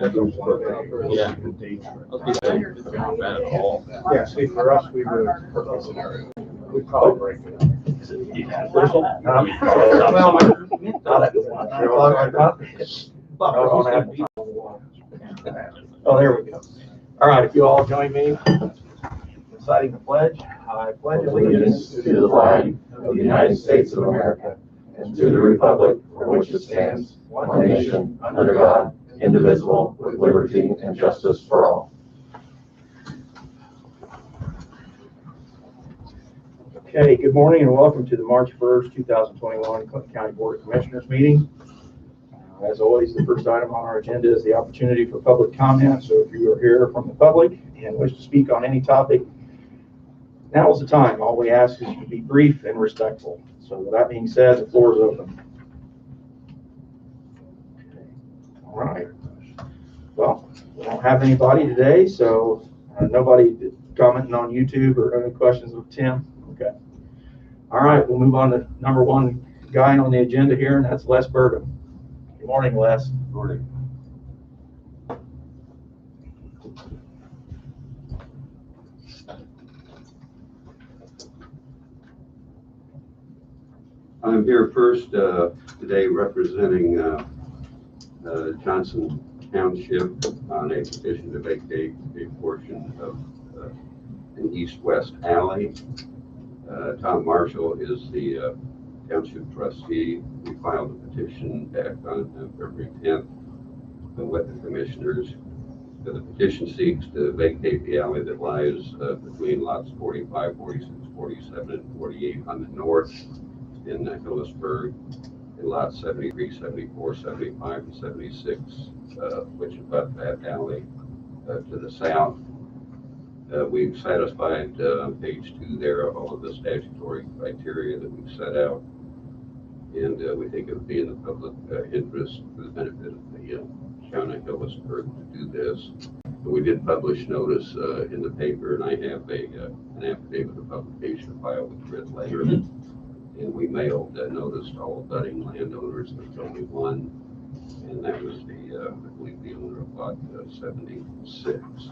Yeah. Those people not bad at all. Yeah, see, for us, we would, perfect scenario, we'd probably break it up. Oh, there we go. All right, if you all join me in reciting the pledge. I pledge allegiance to the flag of the United States of America and to the republic for which it stands, one nation, under God, indivisible, with liberty and justice for all. Okay, good morning and welcome to the March 1st, 2021 Clinton County Board of Commissioners meeting. As always, the first item on our agenda is the opportunity for public comment. So if you are here from the public and wish to speak on any topic, now is the time. All we ask is to be brief and respectful. So with that being said, the floor is open. All right. Well, we don't have anybody today, so nobody commenting on YouTube or any questions of Tim. Okay. All right, we'll move on to number one guy on the agenda here, and that's Les Burgum. Good morning, Les. Good morning. I'm here first today representing Johnson Township on a petition to vacate a portion of an east-west alley. Tom Marshall is the township trustee. We filed a petition back on February 10th with the commissioners. The petition seeks to vacate the alley that lies between lots 45, 46, 47, and 48 on the north in Hillisburg, and lots 73, 74, 75, and 76, which abut that alley to the south. We've satisfied on page 2 there of all of the statutory criteria that we've set out, and we think it would be in the public interest for the benefit of the town of Hillisburg to do this. But we did publish notice in the paper, and I have an affidavit of publication filed with Red Letter, and we mailed a notice to all budding landowners. There's only one, and that was I believe the owner of lot 76.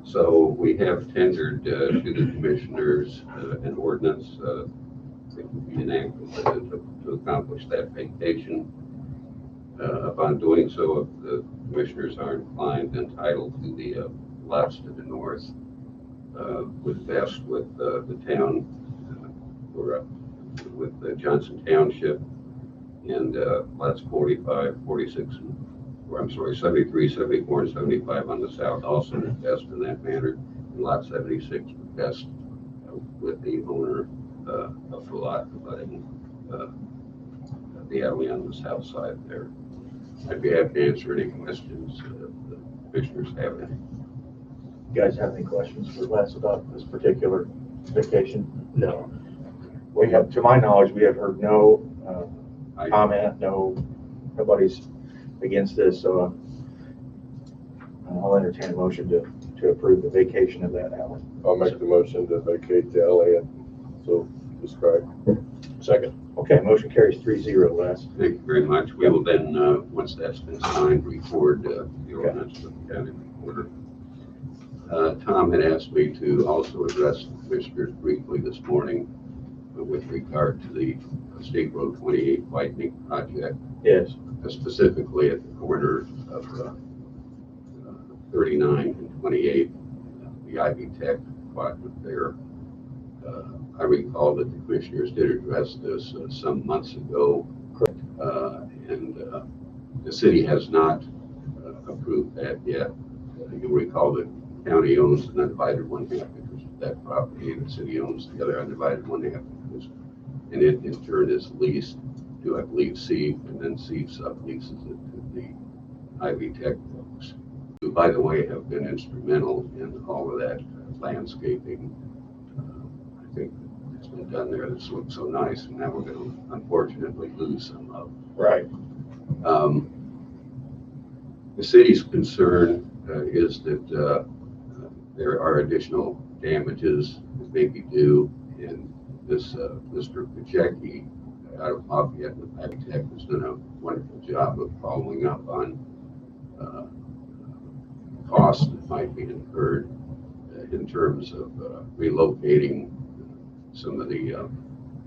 So we have tendered to the commissioners an ordinance that would be enacted to accomplish that vacation. Upon doing so, if the commissioners are inclined, entitled to the lots to the north, would vest with the town, or with the Johnson Township, and lots 45, 46, or I'm sorry, 73, 74, and 75 on the south also would vest in that manner, and lot 76 would vest with the owner of the lot abutting the alley on the south side there. I'd be happy to answer any questions the commissioners have any. You guys have any questions for Les about this particular vacation? No. We have, to my knowledge, we have heard no comment, nobody's against this, so I'll entertain a motion to approve the vacation of that alley. I'll make the motion to vacate the alley and so described. Second. Okay, motion carries 3-0, Les. Thank you very much. We will then, once that's been signed, record the ordinance to the county recorder. Tom had asked me to also address the commissioners briefly this morning with regard to the State Road 28 Whitening project. Yes. Specifically at the corner of 39 and 28, the Ivy Tech quadrant there. I recall that the commissioners did address this some months ago, and the city has not approved that yet. You'll recall that the county owns an undivided 1/2 acres of that property, and the city owns the other undivided 1/2 acres, and it in turn is leased to, I believe, Seed, and then Seed subleases it to the Ivy Tech folks, who, by the way, have been instrumental in all of that landscaping. I think it's been done there that's looked so nice, and now we're going to unfortunately lose some of. Right. The city's concern is that there are additional damages that may be due, and this Mr. Pajecki out of Lafayette with Ivy Tech has done a wonderful job of following up on uh, costs that might be incurred in terms of relocating some of the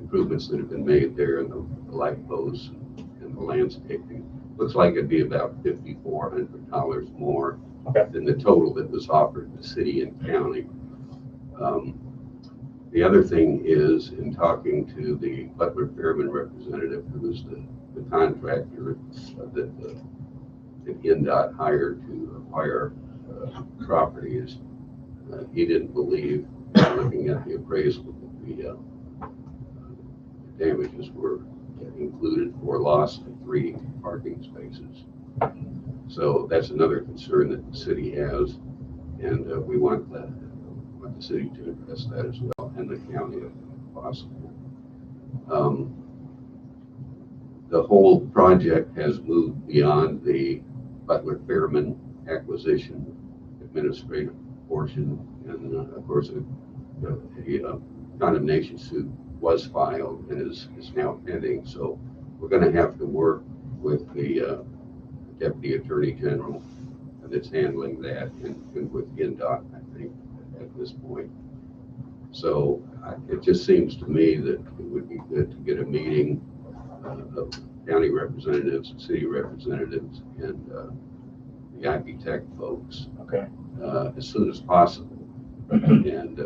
improvements that have been made there, and the light posts and the landscaping. Looks like it'd be about $5,400 more than the total that was offered to city and county. The other thing is, in talking to the Butler Fairman representative, who was the contractor that NDOT hired to acquire properties, he didn't believe, looking at the appraisal, that the damages were included for loss of 3 parking spaces. So that's another concern that the city has, and we want the city to address that as well, and the county if possible. The whole project has moved beyond the Butler Fairman acquisition administrative portion, and of course a condemnation suit was filed and is now pending. So we're going to have to work with the Deputy Attorney General that's handling that, and with NDOT, I think, at this point. So it just seems to me that it would be good to get a meeting of county representatives, city representatives, and the IP Tech folks as soon as possible, and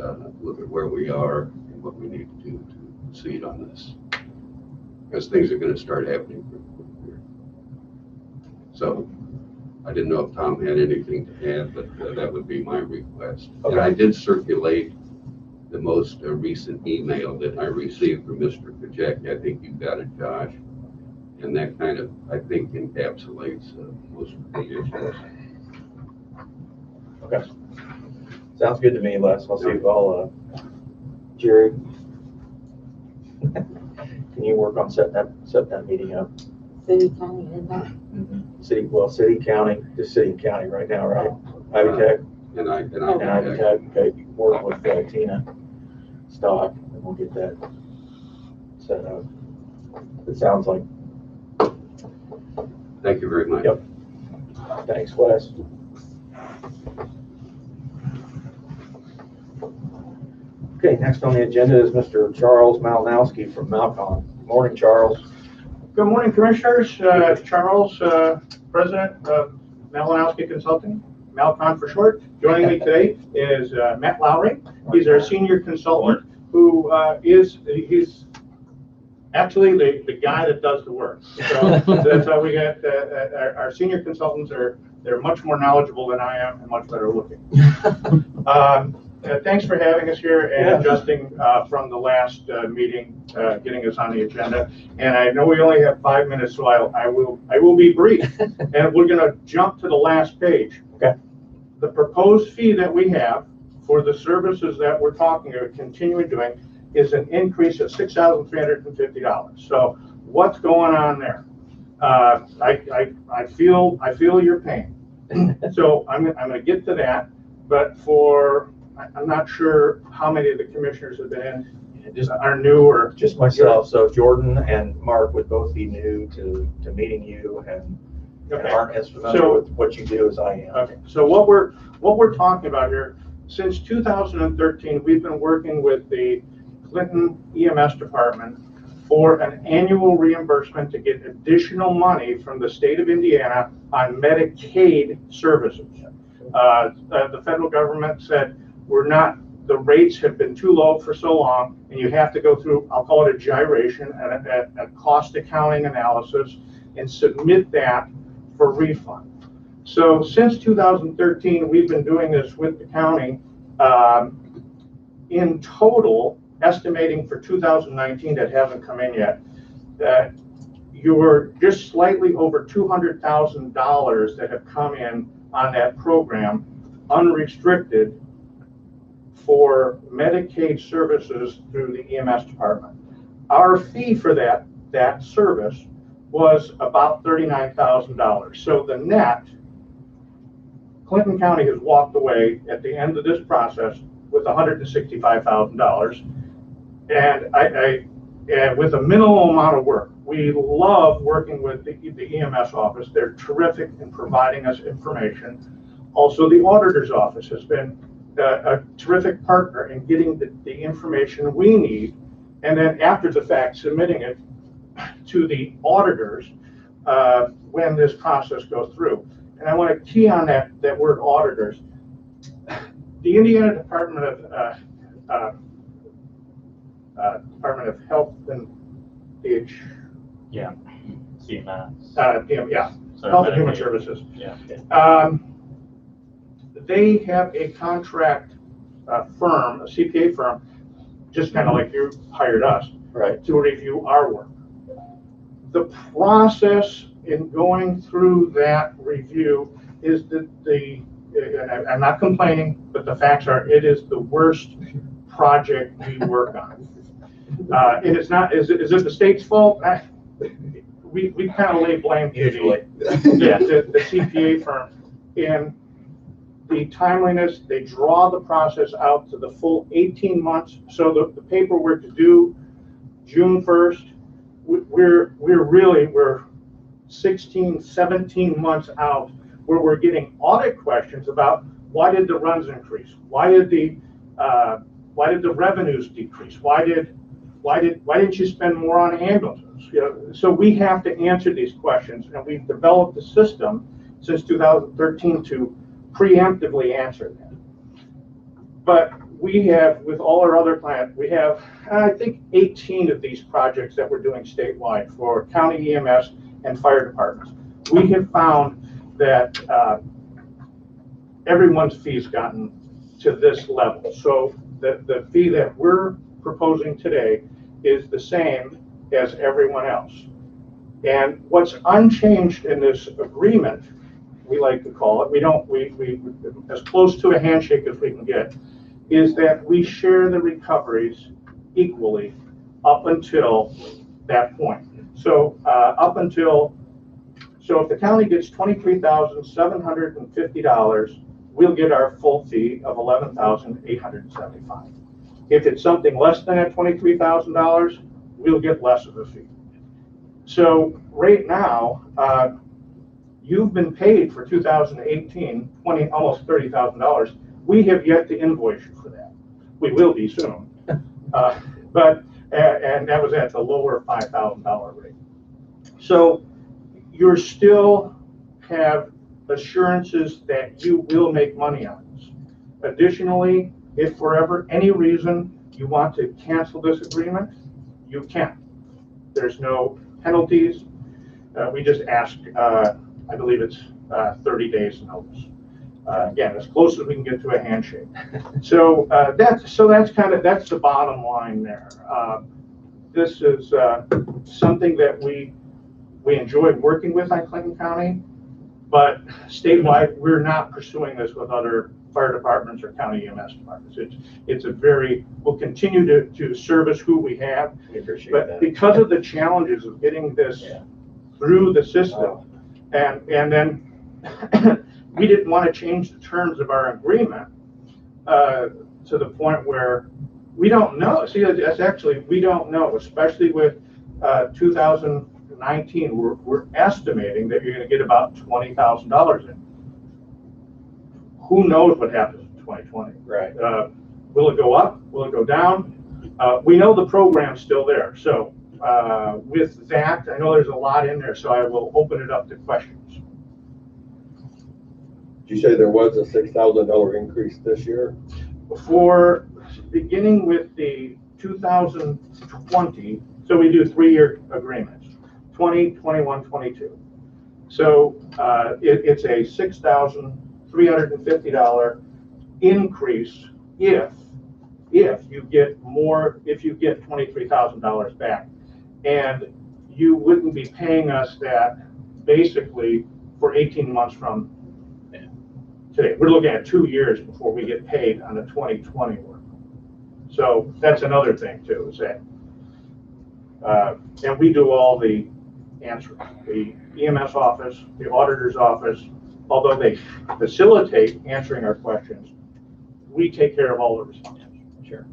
look at where we are and what we need to do to proceed on this, because things are going to start happening pretty quick here. So I didn't know if Tom had anything to add, but that would be my request. And I did circulate the most recent email that I received from Mr. Kajek. I think you got it, Josh. And that kind of, I think, encapsulates most of the issues. Okay. Sounds good to me, Les. I'll see if I'll, Jerry, can you work on set that meeting up? City, county, and that. City, county, just city and county right now, right? Ivy Tech And Ivy Tech. Okay, you can work with Tina Stock, and we'll get that set up. It sounds like. Thank you very much. Yep. Thanks, Wes. Okay, next on the agenda is Mr. Charles Malinowski from Malcon. Good morning, Charles. Good morning, Commissioners. Charles, President of Malinowski Consulting, Malcon for short. Joining me today is Matt Lowry. He's our senior consultant, who he's actually the guy that does the work. So that's how we got our senior consultants they're much more knowledgeable than I am and much better looking. Thanks for having us here and adjusting from the last meeting, getting us on the agenda. And I know we only have 5 minutes, so I will be brief. And we're going to jump to the last page. Okay. The proposed fee that we have for the services that we're talking or continuing doing is an increase of $6,350. So what's going on there? I feel your pain. So I'm going to get to that, but I'm not sure how many of the commissioners have been in, are new or just myself. So Jordan and Mark would both be new to meeting you and aren't as familiar with what you do as I am. Okay. So what we're talking about here, since 2013, we've been working with the Clinton EMS department for an annual reimbursement to get additional money from the state of Indiana on Medicaid services. The federal government said the rates have been too low for so long, and you have to go through, I'll call it a gyration, a cost accounting analysis, and submit that for refund. So since 2013, we've been doing this with the county. In total, estimating for 2019 that hasn't come in yet, that you're just slightly over $200,000 that have come in on that program, unrestricted, for Medicaid services through the EMS department. Our fee for that service was about $39,000. So the net, Clinton County has walked away at the end of this process with $165,000. And with a minimal amount of work. We love working with the EMS office. They're terrific in providing us information. Also, the auditor's office has been a terrific partner in getting the information we need, and then after the fact, submitting it to the auditors when this process goes through. And I want to key on that word auditors. The Indiana Department of Health and Yeah. CMS. Health and Human Services. Yeah. They have a contract firm, a CPA firm, just kind of like you hired us, Right. to review our work. The process in going through that review is that and I'm not complaining, but the facts are, it is the worst project we work on. And it's not, is it the state's fault? We kind of lay blame to the CPA firm. And the timeliness, they draw the process out to the full 18 months. So the paperwork is due June 1st. We're 16, 17 months out where we're getting audit questions about why did the runs increase? Why did the revenues decrease? Why didn't you spend more on ambulances? You know, so we have to answer these questions, and we've developed a system since 2013 to preemptively answer them. But we have, with all our other clients, we have, I think, 18 of these projects that we're doing statewide for county EMS and fire departments. We have found that everyone's fee's gotten to this level. So the fee that we're proposing today is the same as everyone else. And what's unchanged in this agreement, we like to call it, we as close to a handshake as we can get, is that we share the recoveries equally up until that point. So so if the county gets $23,750, we'll get our full fee of $11,875. If it's something less than that $23,000, we'll get less of a fee. So right now, you've been paid for 2018, almost $30,000. We have yet to invoice you for that. We will be soon. And that was at the lower $5,000 rate. So you still have assurances that you will make money on this. Additionally, if for any reason you want to cancel this agreement, you can. There's no penalties. We just ask, I believe it's 30 days notice. Again, as close as we can get to a handshake. So that's the bottom line there. This is something that we enjoy working with on Clinton County, but statewide, we're not pursuing this with other fire departments or county EMS departments. We'll continue to service who we have, but because of the challenges of getting this through the system, and then we didn't want to change the terms of our agreement to the point where we don't know. See, that's actually, we don't know, especially with 2019, we're estimating that you're going to get about $20,000 in. Who knows what happens in 2020? Right. Will it go up? Will it go down? We know the program's still there. So with that, I know there's a lot in there, so I will open it up to questions. Did you say there was a $6,000 increase this year? For beginning with the 2020, so we do 3-year agreements, 20, 21, 22. So it's a $6,350 increase if you get $23,000 back. And you wouldn't be paying us that basically for 18 months from today. We're looking at 2 years before we get paid on the 2020 work. So that's another thing too, is that, and we do all the answering. The EMS office, the auditor's office, although they facilitate answering our questions, we take care of all the responses. Sure.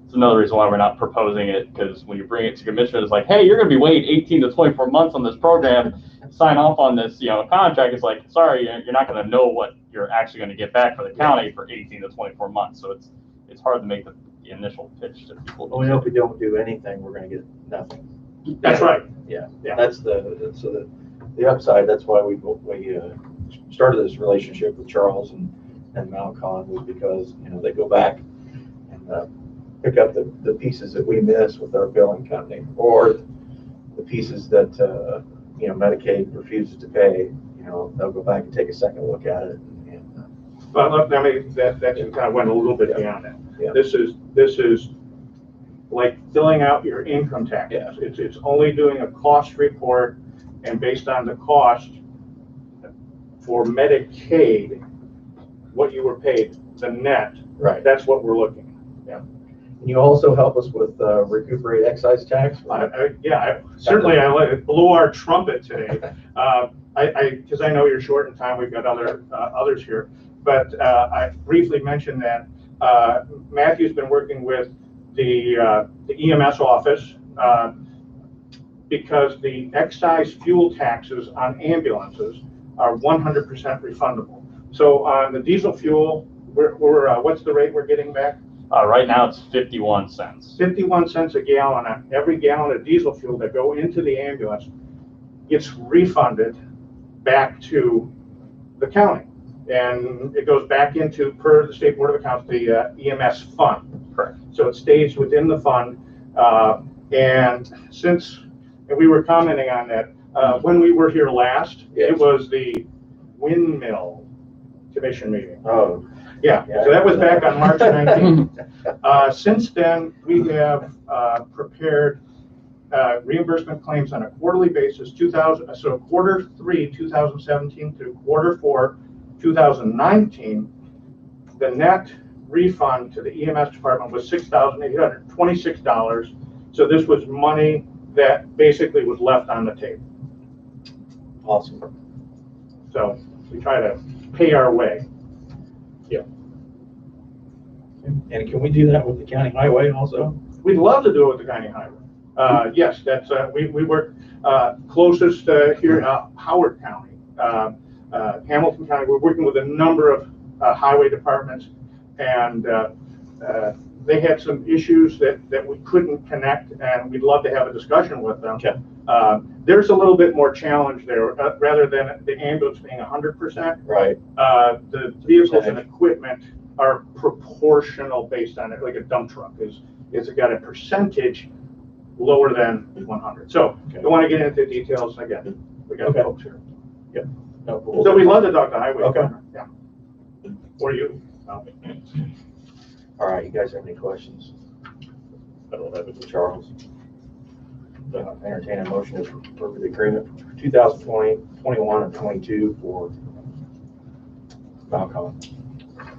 It's another reason why we're not proposing it, because when you bring it to commission, it's like, hey, you're going to be waiting 18 to 24 months on this program, sign off on this, contract. It's like, sorry, you're not going to know what you're actually going to get back for the county for 18 to 24 months. So it's hard to make the initial pitch to people. Well, we know if we don't do anything, we're going to get nothing. That's right. Yeah, Yeah. That's the upside. That's why we started this relationship with Charles and Malcon, was because, they go back and pick up the pieces that we miss with our billing company, or the pieces that, Medicaid refuses to pay. They'll go back and take a second look at it. But look, I mean, that just kind of went a little bit beyond that. Yeah. This is like filling out your income tax. Yeah. It's only doing a cost report, and based on the cost for Medicaid, what you were paid, the net. Right. That's what we're looking at. Yeah. And you also help us with recuperate excise tax. Certainly it blew our trumpet today. Because I know you're short in time, we've got others here, but I briefly mentioned that Matthew's been working with the EMS office because the excise fuel taxes on ambulances are 100% refundable. So on the diesel fuel, we're what's the rate we're getting back? Right now it's 51 cents. 51 cents a gallon on every gallon of diesel fuel that go into the ambulance gets refunded back to the county. And it goes back into, per the State Board of Accounts, the EMS fund. Correct. So it stays within the fund. And we were commenting on that, when we were here last, Yes. It was the windmill commission meeting. Oh. Yeah, so that was back on March 19th. Since then, we have prepared reimbursement claims on a quarterly basis, so quarter 3, 2017 through quarter 4, 2019. The net refund to the EMS department was $6,826. So this was money that basically was left on the table. Awesome. So we try to pay our way. And can we do that with the county highway also? We'd love to do it with the county highway. Yes, that's we work closest here in Howard County, Hamilton County. We're working with a number of highway departments, and they had some issues that we couldn't connect, and we'd love to have a discussion with them. Okay. There's a little bit more challenge there, rather than the ambulance being 100%. Right. The vehicles and equipment are proportional based on it, like a dump truck it's got a percentage lower than 100. So Okay. don't want to get into details again. We got Okay. folks here. Yep. No, cool. So we love to talk to highway. Okay. Department. Yeah. Or you. All right, you guys have any questions? I don't have it. Charles? Entertain a motion to approve the agreement for 2020, 21, and 22 for Malcolm.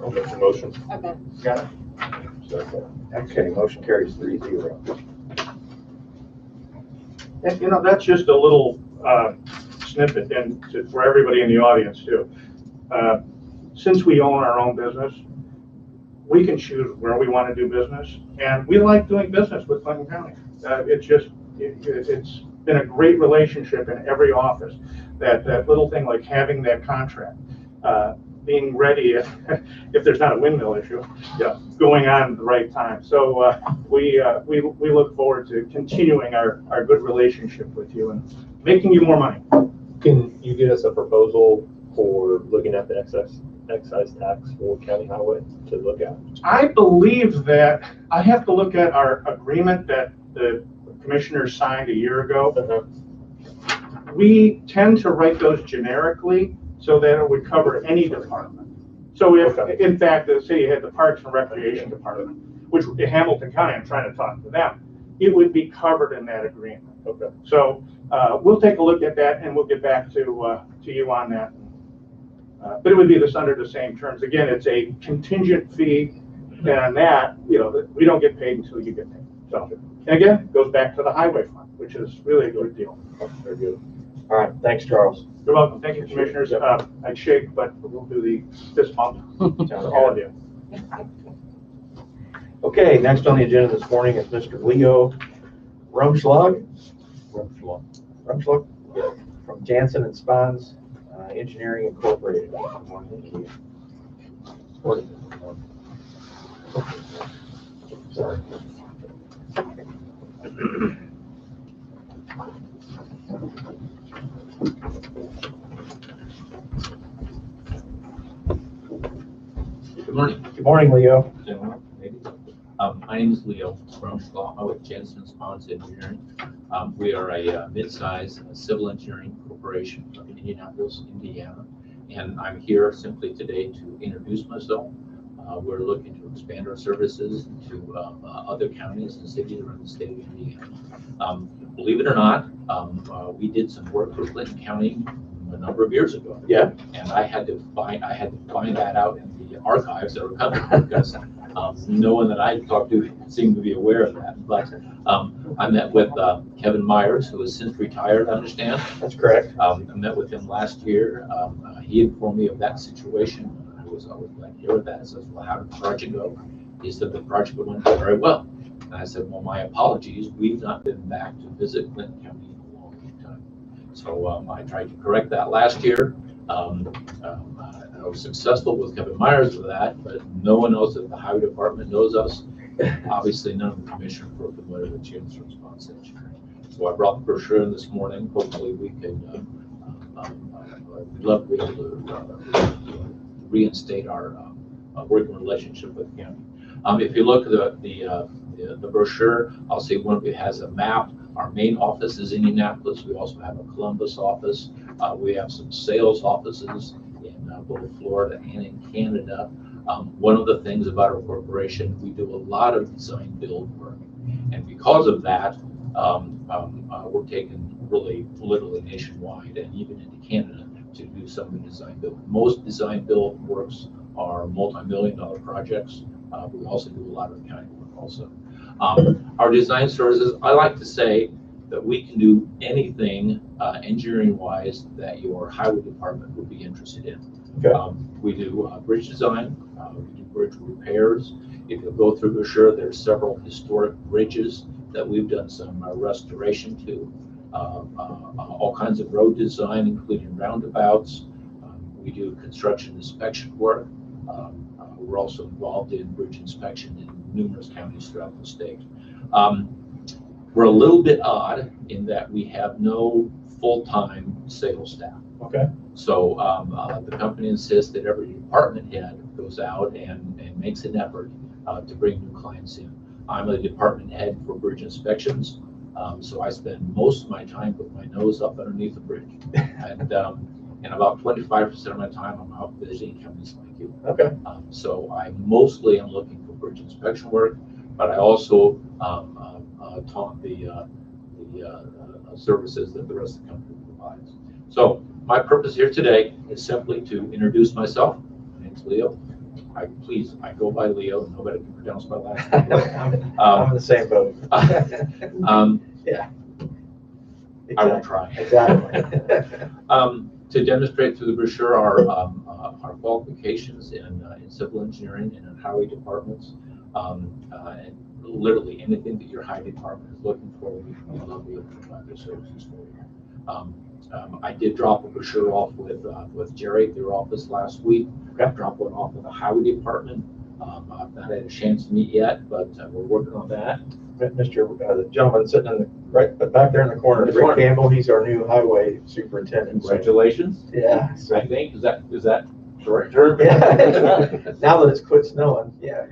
I'll make the motion. Okay. Got it? Okay, motion carries 3-0. And that's just a little snippet, and for everybody in the audience too. Since we own our own business, we can choose where we want to do business, and we like doing business with Clinton County. It's been a great relationship in every office. That little thing like having that contract, being ready if there's not a windmill issue, going on at the right time. So we look forward to continuing our good relationship with you and making you more money. Can you get us a proposal for looking at the excise tax for county highway to look at? I believe that I have to look at our agreement that the commissioners signed a year ago. We tend to write those generically so that it would cover any department. So if, in fact, say you had the Parks and Recreation Department, which in Hamilton County, I'm trying to talk to them, it would be covered in that agreement. Okay. So we'll take a look at that, and we'll get back to you on that. But it would be under the same terms. Again, it's a contingent fee, and on that, we don't get paid until you get paid. So, and again, it goes back to the highway fund, which is really a good deal. Very good. All right, thanks, Charles. You're welcome. Thank you, commissioners. I'd shake, but we'll do the fist bump to all of you. Okay, next on the agenda this morning is Mr. Leo Rumschlag from Jansen and Spons Engineering Incorporated. Good morning. Sorry. Good morning. Good morning, Leo. Gentlemen, ladies. My name is Leo Rumschlag. I'm with Jansen and Spons Engineering. We are a mid-size civil engineering corporation from Indianapolis, Indiana. And I'm here simply today to introduce myself. We're looking to expand our services to other counties and cities around the state of Indiana. Believe it or not, we did some work for Clinton County a number of years ago. Yeah. And I had to find that out in the archives that were coming because no one that I talked to seemed to be aware of that. But I met with Kevin Myers, who has since retired, I understand. That's correct. I met with him last year. He informed me of that situation. I was always glad to hear that. I said, well, how did the project go? He said the project went very well. And I said, well, my apologies. We've not been back to visit Clinton County in a long time. So I tried to correct that last year. I was successful with Kevin Myers with that, but no one else at the highway department knows us. Obviously, none of the commissioners were familiar with Jansen and Spons Engineering. So I brought the brochure in this morning. Hopefully, we can. We'd love to be able to reinstate our working relationship with the county. If you look at the brochure, I'll see one of you has a map. Our main office is in Indianapolis. We also have a Columbus office. We have some sales offices in both Florida and in Canada. One of the things about our corporation, we do a lot of design build work. And because of that, we're taken really literally nationwide and even into Canada to do some of the design build. Most design build works are multi-million-dollar projects. We also do a lot of county work also. Our design services, I like to say that we can do anything engineering-wise that your highway department would be interested in. Okay. We do bridge design, we do bridge repairs. If you go through brochure, there's several historic bridges that we've done some restoration to. All kinds of road design, including roundabouts. We do construction inspection work. We're also involved in bridge inspection in numerous counties throughout the state. We're a little bit odd in that we have no full-time sales staff. Okay. So the company insists that every department head goes out and makes an effort to bring new clients in. I'm a department head for bridge inspections, so I spend most of my time with my nose up underneath the bridge. And about 25% of my time I'm out visiting companies like you. Okay. So I mostly am looking for bridge inspection work, but I also taught the services that the rest of the company provides. So my purpose here today is simply to introduce myself. My name's Leo. I go by Leo. Nobody can pronounce my last name. I'm in the same boat. Yeah. Exactly. I will try. Exactly. To demonstrate through the brochure our qualifications in civil engineering and in highway departments, and literally anything that your highway department is looking for, we love to be able to provide their services for you. I did drop a brochure off with Jerry at their office last week. I dropped one off with the highway department. I've not had a chance to meet yet, but we're working on that. The gentleman sitting in the right back there in the corner, Rick Campbell, he's our new highway superintendent. Congratulations. Yeah. I think, is that correct? Yeah. Now that it's quit snowing, yeah.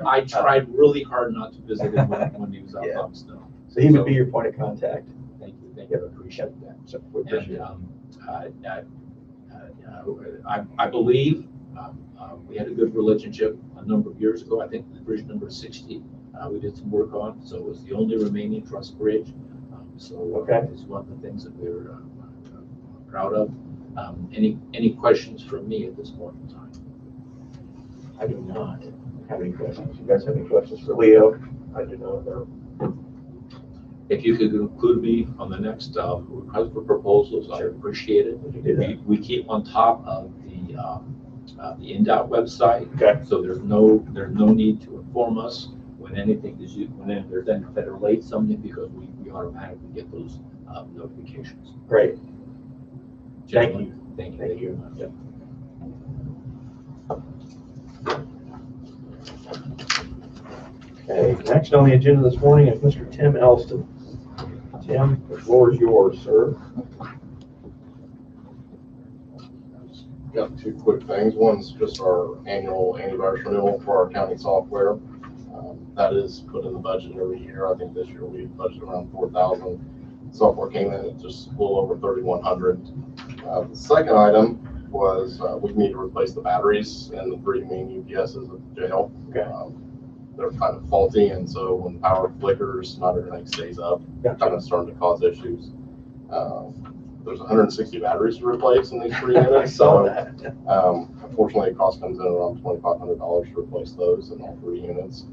I tried really hard not to visit him when he was out on snow. So he would be your point of contact. Thank you, I appreciate that. So we appreciate And I believe we had a good relationship a number of years ago. I think the bridge number 60 we did some work on, so it was the only remaining truss bridge. So it's one of the things that we're proud of. Any questions from me at this point in time? I do not have any questions. You guys have any questions for Leo? I do not know. If you could include me on the next request for proposals, I appreciate it. We keep on top of the NDOT website. Okay. So there's no need to inform us when anything is, when there's any federal aid something, because we automatically get those notifications. Great. Thank Gentlemen, you. Thank you. Thank you. Okay, next on the agenda this morning is Mr. Tim Elston. Tim, the floor is yours, sir. Got two quick things. One's just our annual antivirus renewal for our county software. That is put in the budget every year. I think this year we budgeted around 4,000. Software came in at just a little over 3,100. The second item was we need to replace the batteries in the 3 main UPSs at the jail. Okay. They're kind of faulty, and so when power flickers, not everything stays up. Gotcha. Kind of starting to cause issues. There's 160 batteries to replace in these 3 units. I saw so, that. Unfortunately, it cost comes in around $2,500 to replace those in all 3 units.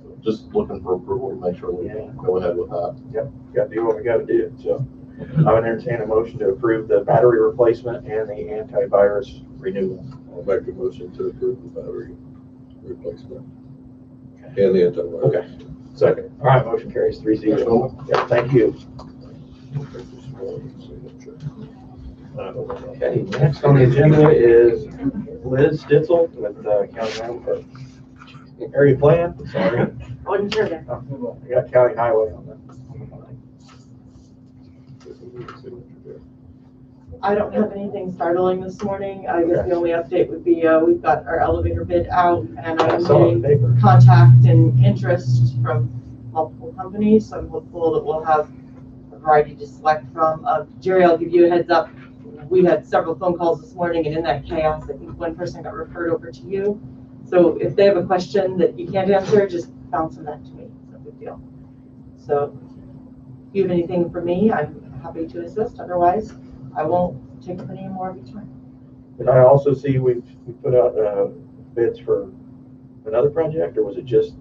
So just looking for approval to make sure we go ahead with that. Yep, got to do what we got to do. So I would entertain a motion to approve the battery replacement and the antivirus renewal. I'll make a motion to approve the battery replacement and the antivirus. Okay. Second. All right, motion carries 3-0. Yeah, thank you. Okay, next on the agenda is Liz Stitzel with County Highway. Area plan, sorry. Wasn't sure there. I got County Highway on the line. I don't have anything startling this morning. I guess the only update would be, we've got our elevator bid out, and I I'm saw it in getting the paper. contact and interest from multiple companies, so I'm hopeful that we'll have a variety to select from. Jerry, I'll give you a heads up. We had several phone calls this morning, and in that chaos, I think one person got referred over to you. So if they have a question that you can't answer, just bounce them back to me. It's no big deal. So if you have anything for me, I'm happy to assist. Otherwise, I won't take up any more of your time. Did I also see we put out bids for another project, or was it just?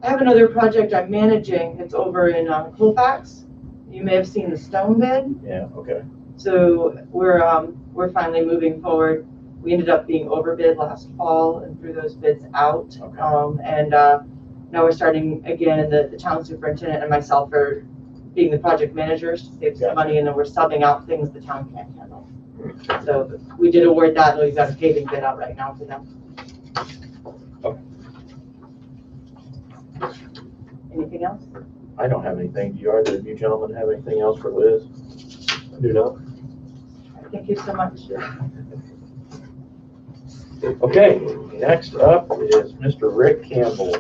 I have another project I'm managing. It's over in Colfax. You may have seen the stone bed. Yeah, okay. So we're finally moving forward. We ended up being overbid last fall and threw those bids out. Okay. Now we're starting again, and the town superintendent and myself are being the project managers to save some money, and then we're subbing out things the town can't handle. So we did award that, and we've got a paving bid out right now for them. Okay. Anything else? I don't have anything. Do you either of you gentlemen have anything else for Liz? I do not. Thank you so much. Okay, next up is Mr. Rick Campbell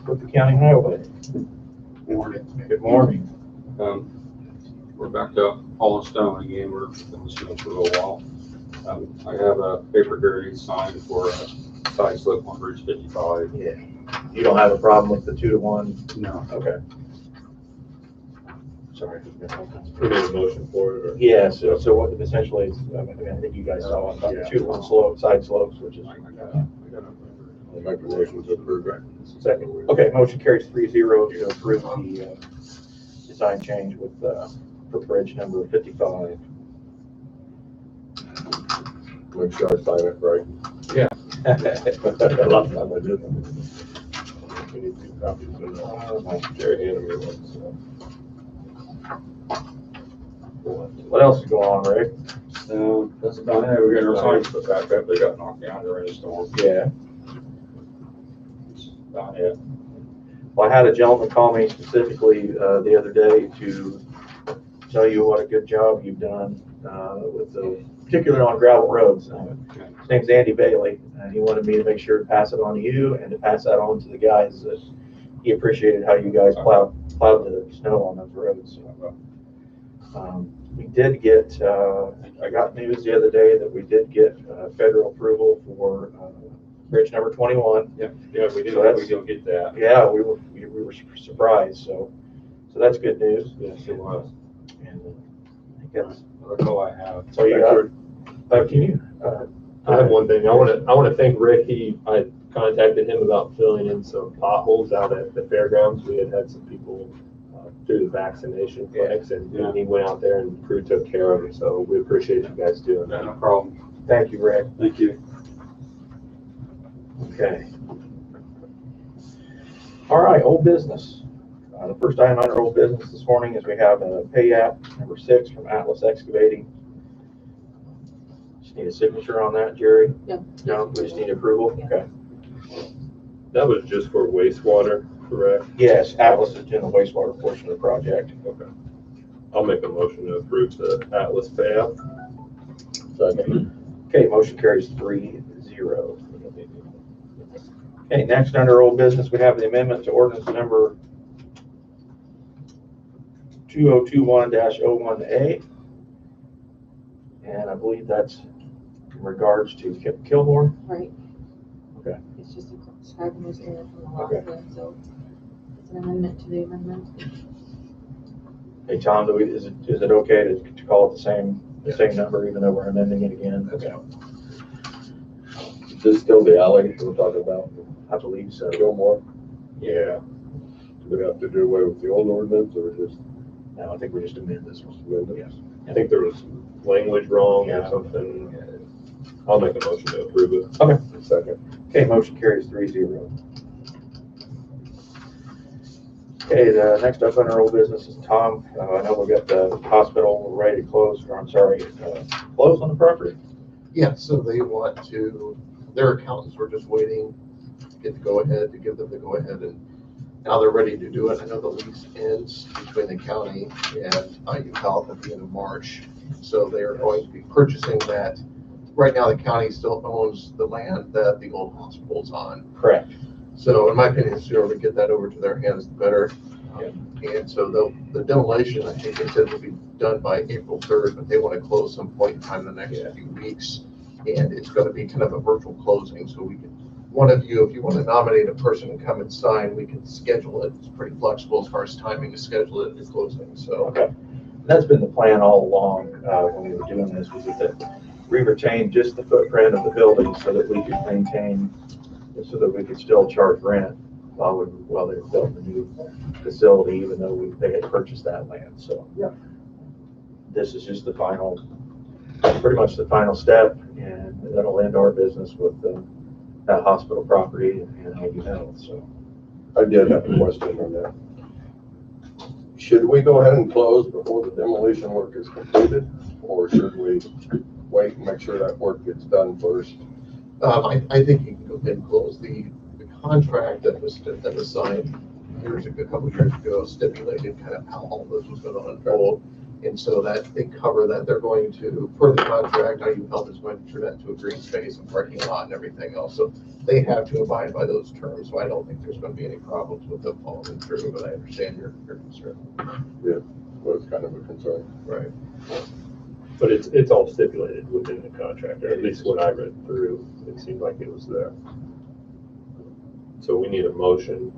with the County Highway. Morning. Good morning. We're back to hauling stone again. We're in the snow for a little while. I have a paper here to sign for a side slope on Bridge 55. Yeah. You don't have a problem with the 2-to-1? No. Okay. Sorry. We need a motion for it, or? Yeah, so what essentially is, I think you guys saw about the 2-to-1 slope, side slopes, which is. I got I'll make a motion to approve that. Second. Okay, motion carries 3-0 to approve the design change with, for bridge number 55. Make sure I sign it right. Yeah. Last time I did. We need 2 copies of that. Jerry handed me one, so. What else is going on, Rick? That's about it. We're getting our signs put back up. They got knocked down during the storm. Yeah. That's about it. Well, I had a gentleman call me specifically the other day to tell you what a good job you've done with the, particularly on gravel roads. His name's Andy Bailey, and he wanted me to make sure to pass it on to you and to pass that on to the guys that he appreciated how you guys plowed the snow on those roads. So, we did get, I got news the other day that we did get federal approval for bridge number 21. Yeah, we did. So that's- We did get that. Yeah, we were surprised. So that's good news. Yes, it was. And I think that's That's all I have. so you got. Can you? I have one thing. I want to thank Rick. I contacted him about filling in some potholes out at the fairgrounds. We had some people through the vaccination clinics, and Yeah. he went out there and the crew took care of him, so we appreciate you guys doing No that. problem. Thank you, Rick. Thank you. Okay. All right, old business. The first item under old business this morning is we have a pay app number 6 from Atlas Excavating. Just need a signature on that, Jerry? No. No, we just need approval? Yeah. Okay. That was just for wastewater, correct? Yes, Atlas is doing the wastewater portion of the project. Okay. I'll make a motion to approve the Atlas payout. Second. Okay, motion carries 3-0. Okay, next under old business, we have the amendment to ordinance number 2021-01A. And I believe that's in regards to Kilmore. Right. Okay. It's just describing this area from the law, Okay. so it's an amendment to the amendment. Hey, Tom, is it okay to call it the same number even though we're amending it again? Okay. Is this still the alley we're talking about? I believe so. Gilmore? Yeah. Do we have to do away with the old ordinance or just? No, I think we just amend this one. Yes. I think there was language wrong or Yeah. something. I'll make a motion to approve it. Okay. Second. Okay, motion carries 3-0. Okay, the next up on our old business is Tom. I know we got the hospital ready to close, or I'm sorry, close on the property. Yeah, so they want to, their accountants were just waiting to get the go-ahead, to give them the go-ahead, and now they're ready to do it. I know the lease ends between the county and IU Health at the end of March. So they are going to be purchasing that. Right now, the county still owns the land that the old hospital's on. Correct. So in my opinion, the sooner we get that over to their hands, the better. And so the demolition, I think they said will be done by April 3rd, but they want to close some point in time in the next few weeks. And it's going to be kind of a virtual closing, so we can, one of you, if you want to nominate a person and come and sign, we can schedule it. It's pretty flexible as far as timing to schedule it and closing, so. Okay. That's been the plan all along when we were doing this, was that we retained just the footprint of the building so that we could maintain, so that we could still charge rent while they were building the new facility, even though they had purchased that land. So yeah, this is just the final, pretty much the final step, and that'll end our business with that hospital property and IU Health. So I did have a question on that. Should we go ahead and close before the demolition work is completed, or should we wait and make sure that work gets done first? I think you can go ahead and close the contract that was signed a couple years ago, stipulated kind of how all this was going to unfold. And so that they cover that they're going to, per the contract, IU Health is going to turn that into a green space and parking lot and everything else. So they have to abide by those terms. So I don't think there's going to be any problems with them following through, but I understand your concern. Yeah, well, it's kind of a concern. Right. But it's all stipulated within the contract, or at least when I read through, it seemed like it was there. So we need a motion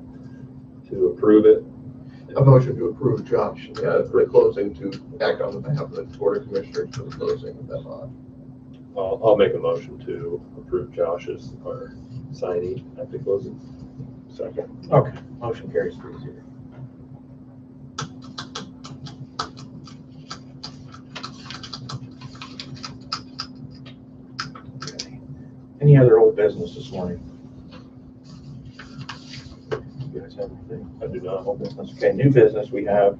to approve it. A motion to approve Josh, for the closing, to act on the behalf of the Board of Commissioners for the closing of that lot. I'll make a motion to approve Josh as our signee at the closing. Second. okay, motion carries 3-0. Okay. Any other old business this morning? You guys have anything? I do not. Old business. Okay, new business, we have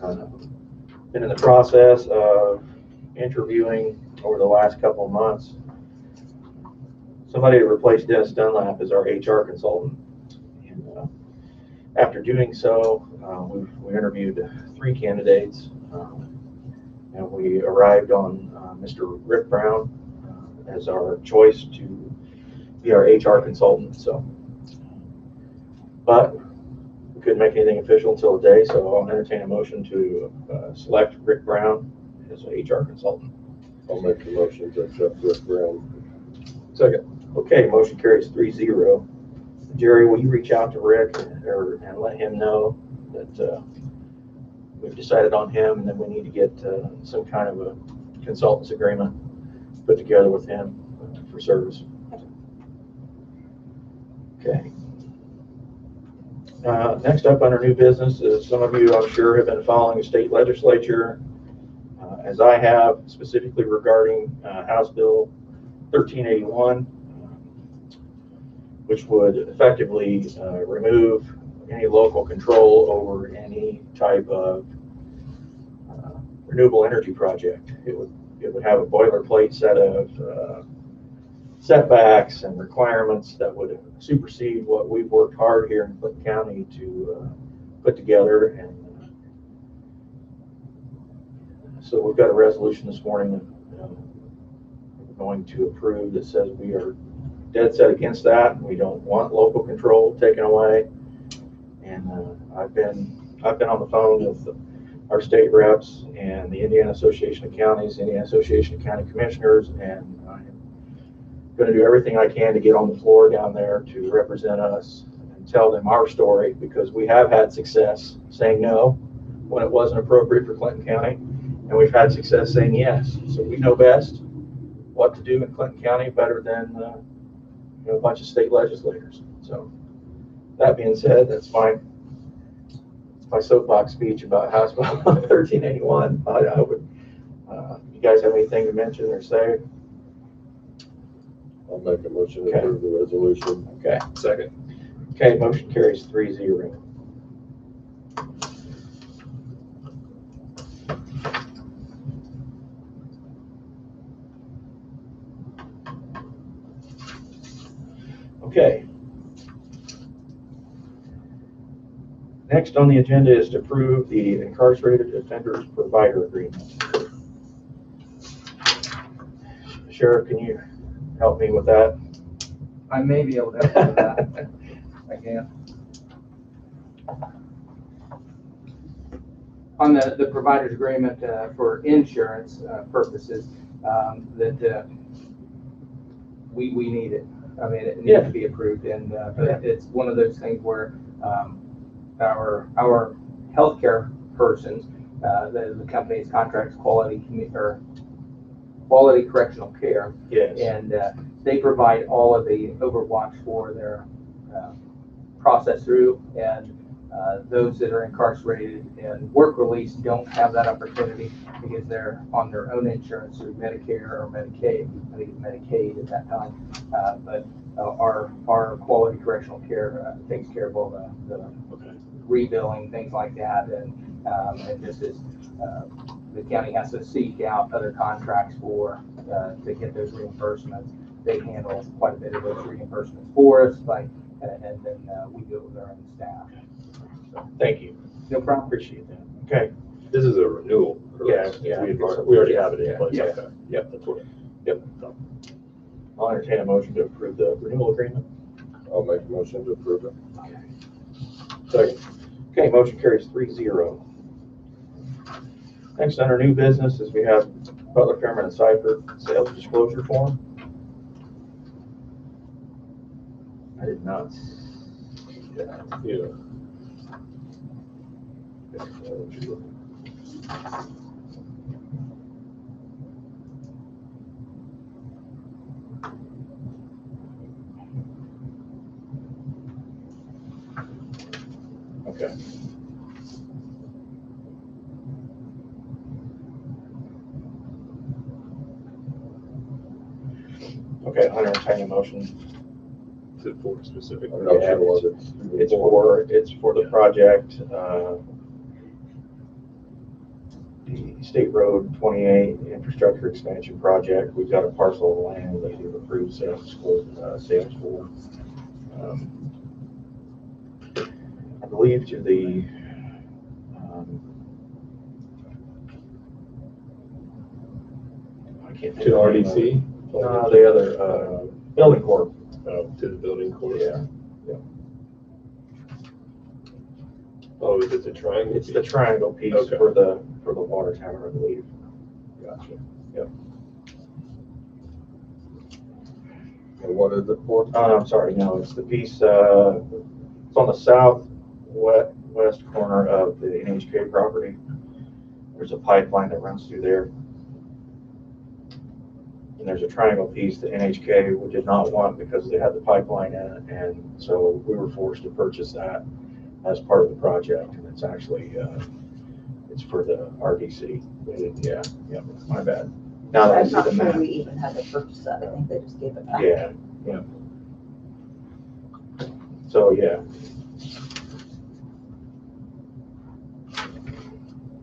been in the process of interviewing over the last couple of months somebody to replace Dennis Dunlap as our HR consultant. And after doing so, we interviewed 3 candidates, and we arrived on Mr. Rick Brown as our choice to be our HR consultant. So, but we couldn't make anything official until today, so I'll entertain a motion to select Rick Brown as an HR consultant. I'll make the motion to accept Rick Brown. Second. Okay, motion carries 3-0. Jerry, will you reach out to Rick and let him know that we've decided on him, and then we need to get some kind of a consultants agreement put together with him for service. Okay. Next up under new business is some of you, I'm sure, have been following the state legislature, as I have, specifically regarding House Bill 1381, which would effectively remove any local control over any type of renewable energy project. It would have a boilerplate set of setbacks and requirements that would supersede what we've worked hard here in Clinton County to put together. And so we've got a resolution this morning that we're going to approve that says we are dead set against that. We don't want local control taken away. And I've been on the phone with our state reps and the Indiana Association of Counties, Indiana Association of County Commissioners, and I'm going to do everything I can to get on the floor down there to represent us and tell them our story, because we have had success saying no when it wasn't appropriate for Clinton County, and we've had success saying yes. So we know best what to do in Clinton County better than a bunch of state legislators. So that being said, that's my soapbox speech about House Bill 1381. I would, you guys have anything to mention or say? I'll make a motion to Okay. approve the resolution. Okay. Second. Okay, motion carries 3-0. Okay. Next on the agenda is to approve the incarcerated offenders provider agreement. Sheriff, can you help me with that? I may be able to help you with that. I can. On the provider's agreement for insurance purposes, that we need it. I mean, it needs to be approved, and it's one of those things where our healthcare persons, the company's contracts quality correctional care. Yes. And they provide all of the overwatch for their process through, and those that are incarcerated and work release don't have that opportunity because they're on their own insurance through Medicare or Medicaid. I think it's Medicaid at that time. But our quality correctional care takes care of all the rebilling, things like that, and just as the county has to seek out other contracts to get those reimbursements. They handle quite a bit of those reimbursements for us, and then we do it with our own staff. So, Thank you. no problem. Appreciate that. Okay. This is a renewal. correct? Yeah. We already have it in place. Yeah. Okay. Yep. That's what. Yep. I'll entertain a motion to approve the renewal agreement. I'll make a motion to approve it. Second. Okay, motion carries 3-0. Next, under new business, is we have Butler, Fairman, and Cypher sales disclosure form. I did not see that. Yeah. Okay. Okay, I'll entertain a motion. Is it for specific? I'm not Yeah, sure what It's for the project, the State Road 28 infrastructure expansion project. We've got a parcel of land that we've approved sales for. I believe to the I can't think To the of the name of it. RDC? No, the other building corp. To the building course? Yeah. Oh, is it the triangle? It's the triangle piece Okay. for the water tower, I believe. Gotcha. And what is it for? I'm sorry, no, it's the piece, it's on the southwest corner of the NHK property. There's a pipeline that runs through there. And there's a triangle piece that NHK did not want because they had the pipeline in it, and so we were forced to purchase that. as part of the project, and it's actually, it's for the RDC. Yeah, yeah, my bad. Now that I I'm see not the sure map. we even had to purchase that. I think they just gave it back. Yeah, yeah. So, yeah,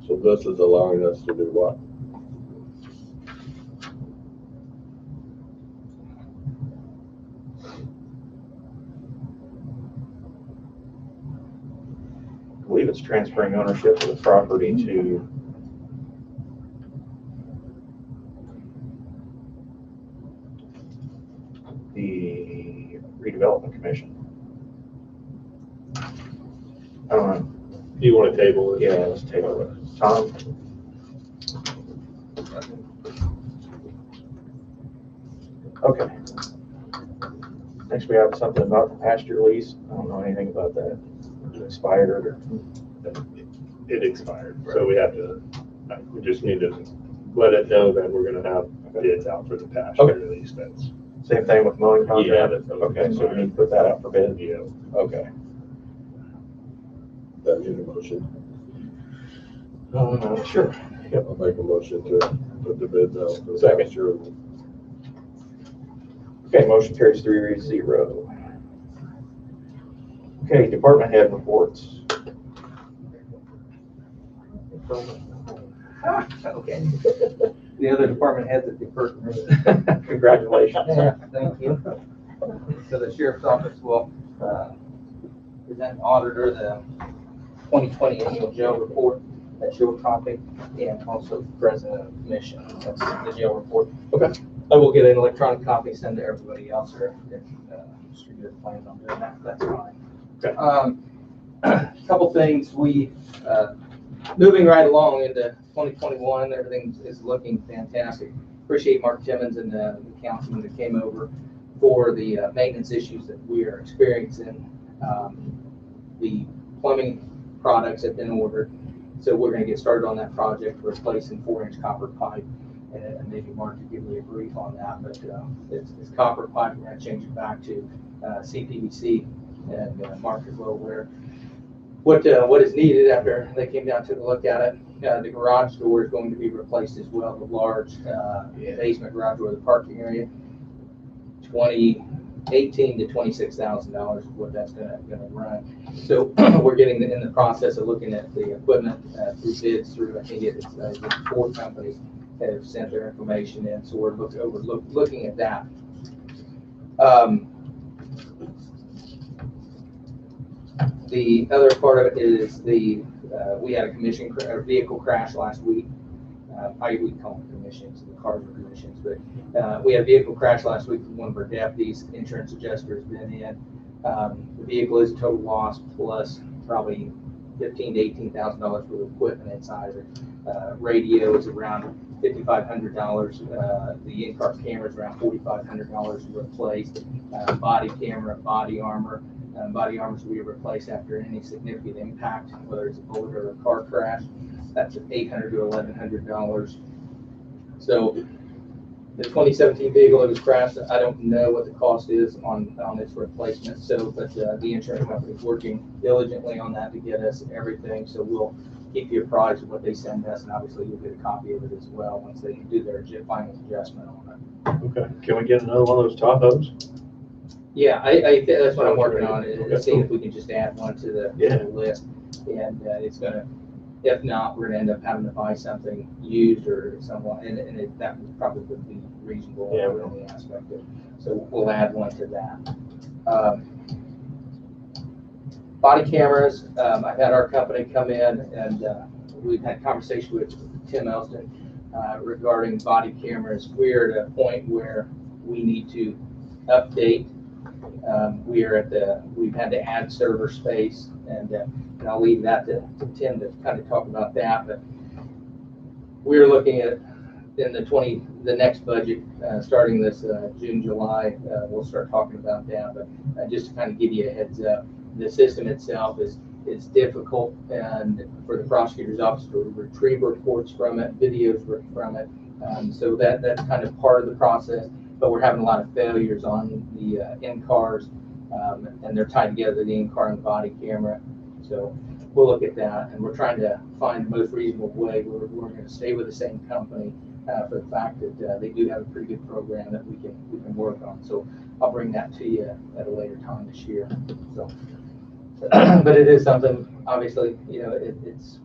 So this is allowing us to do what? I believe it's transferring ownership of the property to the redevelopment commission. I don't know. Do you want to table it? Yeah, let's table it. Tom? Okay. Next, we have something about the pasture lease. I don't know anything about that. It expired or? It expired, so we have to, we just need to let it know that we're gonna have bids out for the pasture Okay. release. That's, Same thing with mowing yeah, contract? that's. Okay, so we need to put that out for bid? Yeah. Okay. That need a motion? Sure. Yep. I'll make a motion to put the bids out for the Second. pasture. Okay, motion carries 3-0. Okay, department head reports. Okay. The other department heads that deferred from me. Congratulations. Yeah, thank you. So the sheriff's office will present auditor the 2020 annual jail report, that's your copy, and also president of the commission, that's the jail report. Okay. I will get an electronic copy, send to everybody else, or if distributor plans on doing that, that's fine. Okay. Couple things, we, moving right along into 2021, everything is looking fantastic. Appreciate Mark Timmons and the councilman that came over for the maintenance issues that we are experiencing. The plumbing products have been ordered, so we're gonna get started on that project, replacing 4-inch copper pipe. And maybe Mark could give me a brief on that, but it's copper pipe, we're gonna change it back to CPVC, and Mark is well aware what is needed after they came down, took a look at it. The garage door is going to be replaced as well, the large basement garage or the parking area. $18,000 to $26,000 is what that's gonna run. So we're getting in the process of looking at the equipment through bids through, I think it's 4 companies that have sent their information in, so we're looking at that. The other part of it is we had a vehicle crash last week. I would call them commissions, the cars are commissions, but we had a vehicle crash last week with one of our deputies. Insurance adjuster has been in. The vehicle is a total loss plus probably $15,000 to $18,000 for the equipment inside of it. Radio is around $5,500. The in-car camera is around $4,500 to replace. Body camera, body armor. Body armors will be replaced after any significant impact, whether it's a bullet or a car crash. That's $800 to $1,100. So the 2017 vehicle that was crashed, I don't know what the cost is on its replacement. So, but the insurance company is working diligently on that to get us everything. So we'll keep you apprised of what they send us, and obviously you'll get a copy of it as well once they do their final adjustment on it. Okay. Can we get another one of those Tahoes? Yeah, that's what I'm working on, is seeing if we can just add one to the list. And it's gonna, if not, we're gonna end up having to buy something used or someone, and that would probably be reasonable in the aspect of, so we'll add one to that. Body cameras, I've had our company come in and we've had conversation with Tim Elston regarding body cameras. We're at a point where we need to update. We've had to add server space, and I'll leave that to Tim to kind of talk about that. But we're looking at in the next budget, starting this June, July, we'll start talking about that. But just to kind of give you a heads up, the system itself is difficult, and for the prosecutor's office to retrieve reports from it, videos from it. So that's kind of part of the process. But we're having a lot of failures on the in-cars, and they're tied together, the in-car and the body camera. So So we'll look at that, and we're trying to find the most reasonable way. We're going to stay with the same company for the fact that they do have a pretty good program that we can work on. So I'll bring that to you at a later time this year. So, but it is something, obviously, it's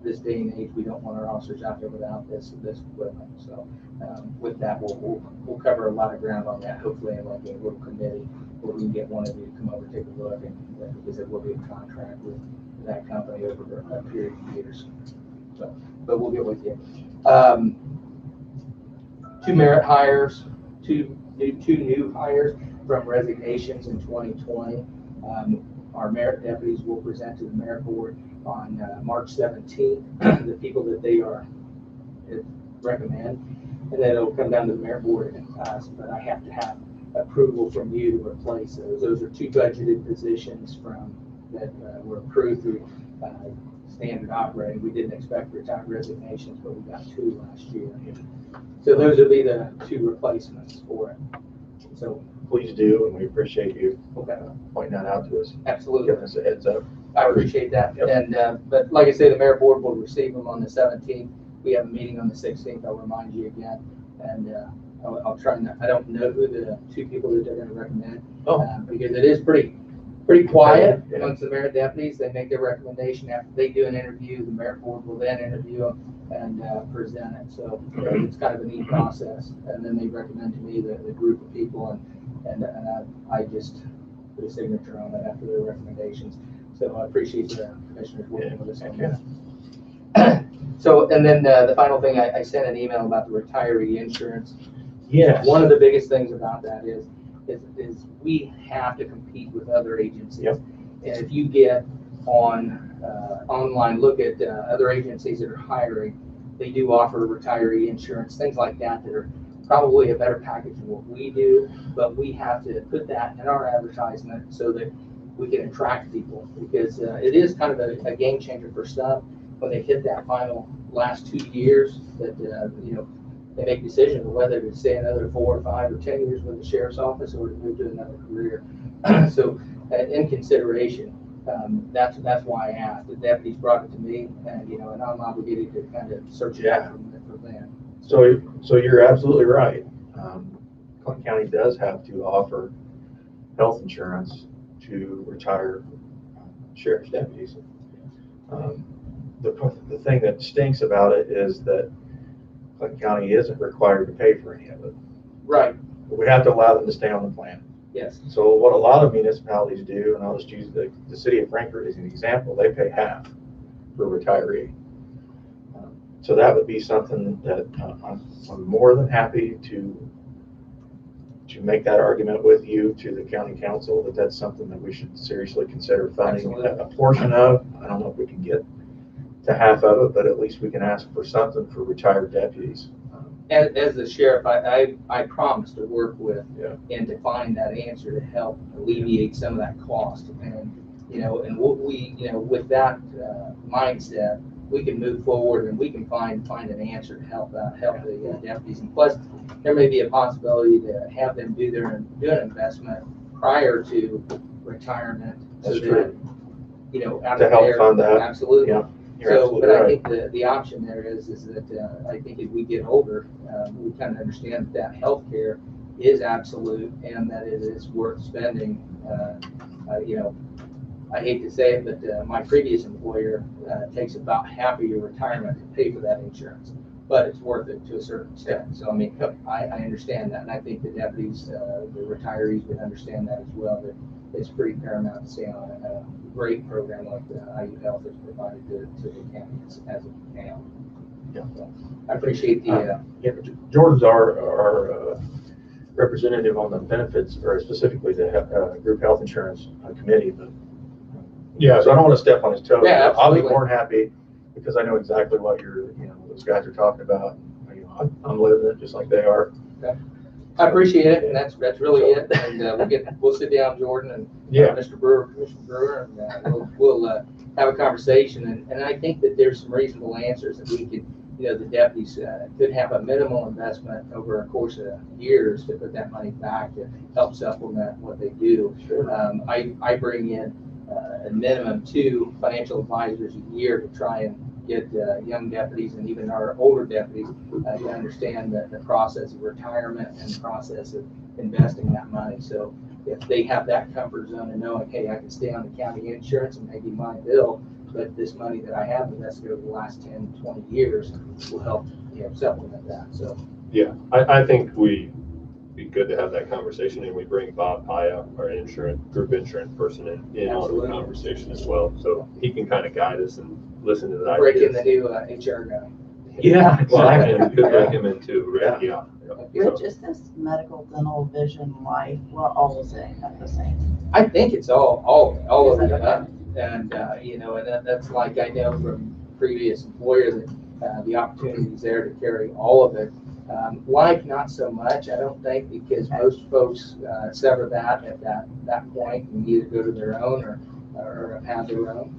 this day and age, we don't want our officers out there without this equipment. So with that, we'll cover a lot of ground on that, hopefully in like a little committee where we can get one of you to come over, take a look, and because there will be a contract with that company over a period of years. So, but we'll get with you. 2 merit hires, two new hires from resignations in 2020. Our merit deputies will present to the merit board on March 17th, the people that they recommend, and then it'll come down to the merit board and pass, but I have to have approval from you to replace those. Those are 2 budgeted positions that were approved through standard operating. We didn't expect retired resignations, but we got 2 last year. So those will be the 2 replacements for it. So Please do, and we appreciate you okay. pointing that out to us. Absolutely. Giving us a heads up. I appreciate that. Yep. And, but like I say, the mayor board will receive them on the 17th. We have a meeting on the 16th. I'll remind you again. And I'll try and, I don't know who the 2 people that they're going to recommend. Because it is pretty quiet amongst the merit deputies. They make their recommendation after they do an interview. The merit board will then interview them and present it. So it's kind of a neat process. And then they recommend to me the group of people, and I just put a signature on it after their recommendations. So I appreciate the commissioners working with us on that. So, and then the final thing, I sent an email about the retiree insurance. Yes. One of the biggest things about that is we have to compete with other agencies. Yep. And if you get online, look at other agencies that are hiring, they do offer retiree insurance, things like that are probably a better package than what we do, but we have to put that in our advertisement so that we can attract people, because it is kind of a game changer for some when they hit that final last 2 years that, they make decisions of whether to stay another 4 or 5 or 10 years with the sheriff's office or to move to another career. So in consideration, that's why I asked. The deputies brought it to me, and and I'm obligated to kind of search it out from them. So you're absolutely right. Clinton County does have to offer health insurance to retired sheriff's deputies. The thing that stinks about it is that Clinton County isn't required to pay for any of it. Right. But we have to allow them to stay on the plan. Yes. So what a lot of municipalities do, and I'll just use the city of Frankfort as an example, they pay half for a retiree. So that would be something that I'm more than happy to make that argument with you to the county council, that that's something that we should seriously consider funding a portion of. I don't know if we can get to half of it, but at least we can ask for something for retired deputies. As the sheriff, I promised to work with and to find that answer to help alleviate some of that cost. And and what we with that mindset, we can move forward and we can find an answer to help the deputies. And plus, there may be a possibility to have them do an investment prior to retirement. That's so true. That, to help fund that. Absolutely. Yeah. So, but right. I think the option there is that I think as we get older, we kind of understand that health care is absolute and that it is worth spending. I hate to say it, but my previous employer takes about half of your retirement to pay for that insurance, but it's worth it to a certain extent. So, I mean, I understand that, and I think the deputies, the retirees would understand that as well, that it's pretty paramount to stay on a great program like the IU Health has provided to the county as of now. Yeah. So I appreciate the... Jordan's our representative on the benefits, or specifically the group health insurance committee, but yeah, so I don't want to step on his toes. Yeah, I'll be absolutely. more than happy because I know exactly what those guys are talking about. I'm living it just like they are. Okay. I appreciate it, and that's really it. And we'll sit down, Jordan, and Mr. Brewer, Commissioner Brewer, and we'll have a conversation. And I think that there's some reasonable answers that we could, the deputies could have a minimal investment over a course of years to put that money back to help supplement what they do. Sure. I bring in a minimum 2 financial advisors a year to try and get young deputies and even our older deputies to understand the process of retirement and the process of investing that money. So if they have that comfort zone and knowing, hey, I can stay on the county insurance and maybe my bill, but this money that I have invested over the last 10, 20 years will help, supplement that. So Yeah, I think we be good to have that conversation, and we bring Bob Paya, our group insurance person, in on the Absolutely. conversation as well, so he can kind of guide us and listen to the ideas. break in the new HR guy. Yeah, well, and could bring him into, Rick, yeah. Rich, is this medical, dental, vision, life, what all is it at the same? I think it's all of the above. And, and that's like I know from previous employer that the opportunity is there to carry all of it. Life, not so much, I don't think, because most folks sever that at that point and either go to their own or have their own.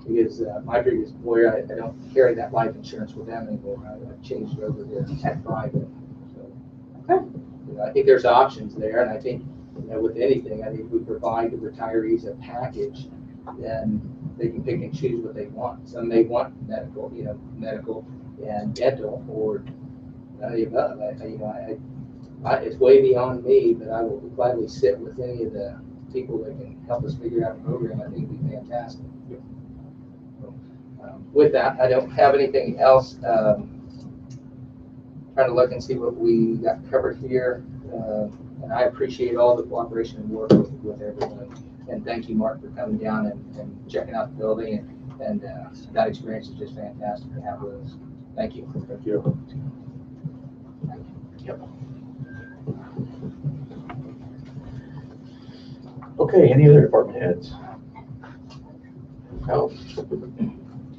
Because my previous employer, I don't carry that life insurance with them anymore. I've changed over to private. So, I think there's options there, and I think with anything, I think if we provide the retirees a package, then they can pick and choose what they want. Some may want medical and dental, or none of the above. It's way beyond me, but I will gladly sit with any of the people that can help us figure out a program. I think it'd be fantastic. With that, I don't have anything else. Trying to look and see what we got covered here. And I appreciate all the cooperation and work with everyone. And thank you, Mark, for coming down and checking out the building. And that experience is just fantastic to have with us. Thank you. Thank you. Yep. Okay, any other department heads? No.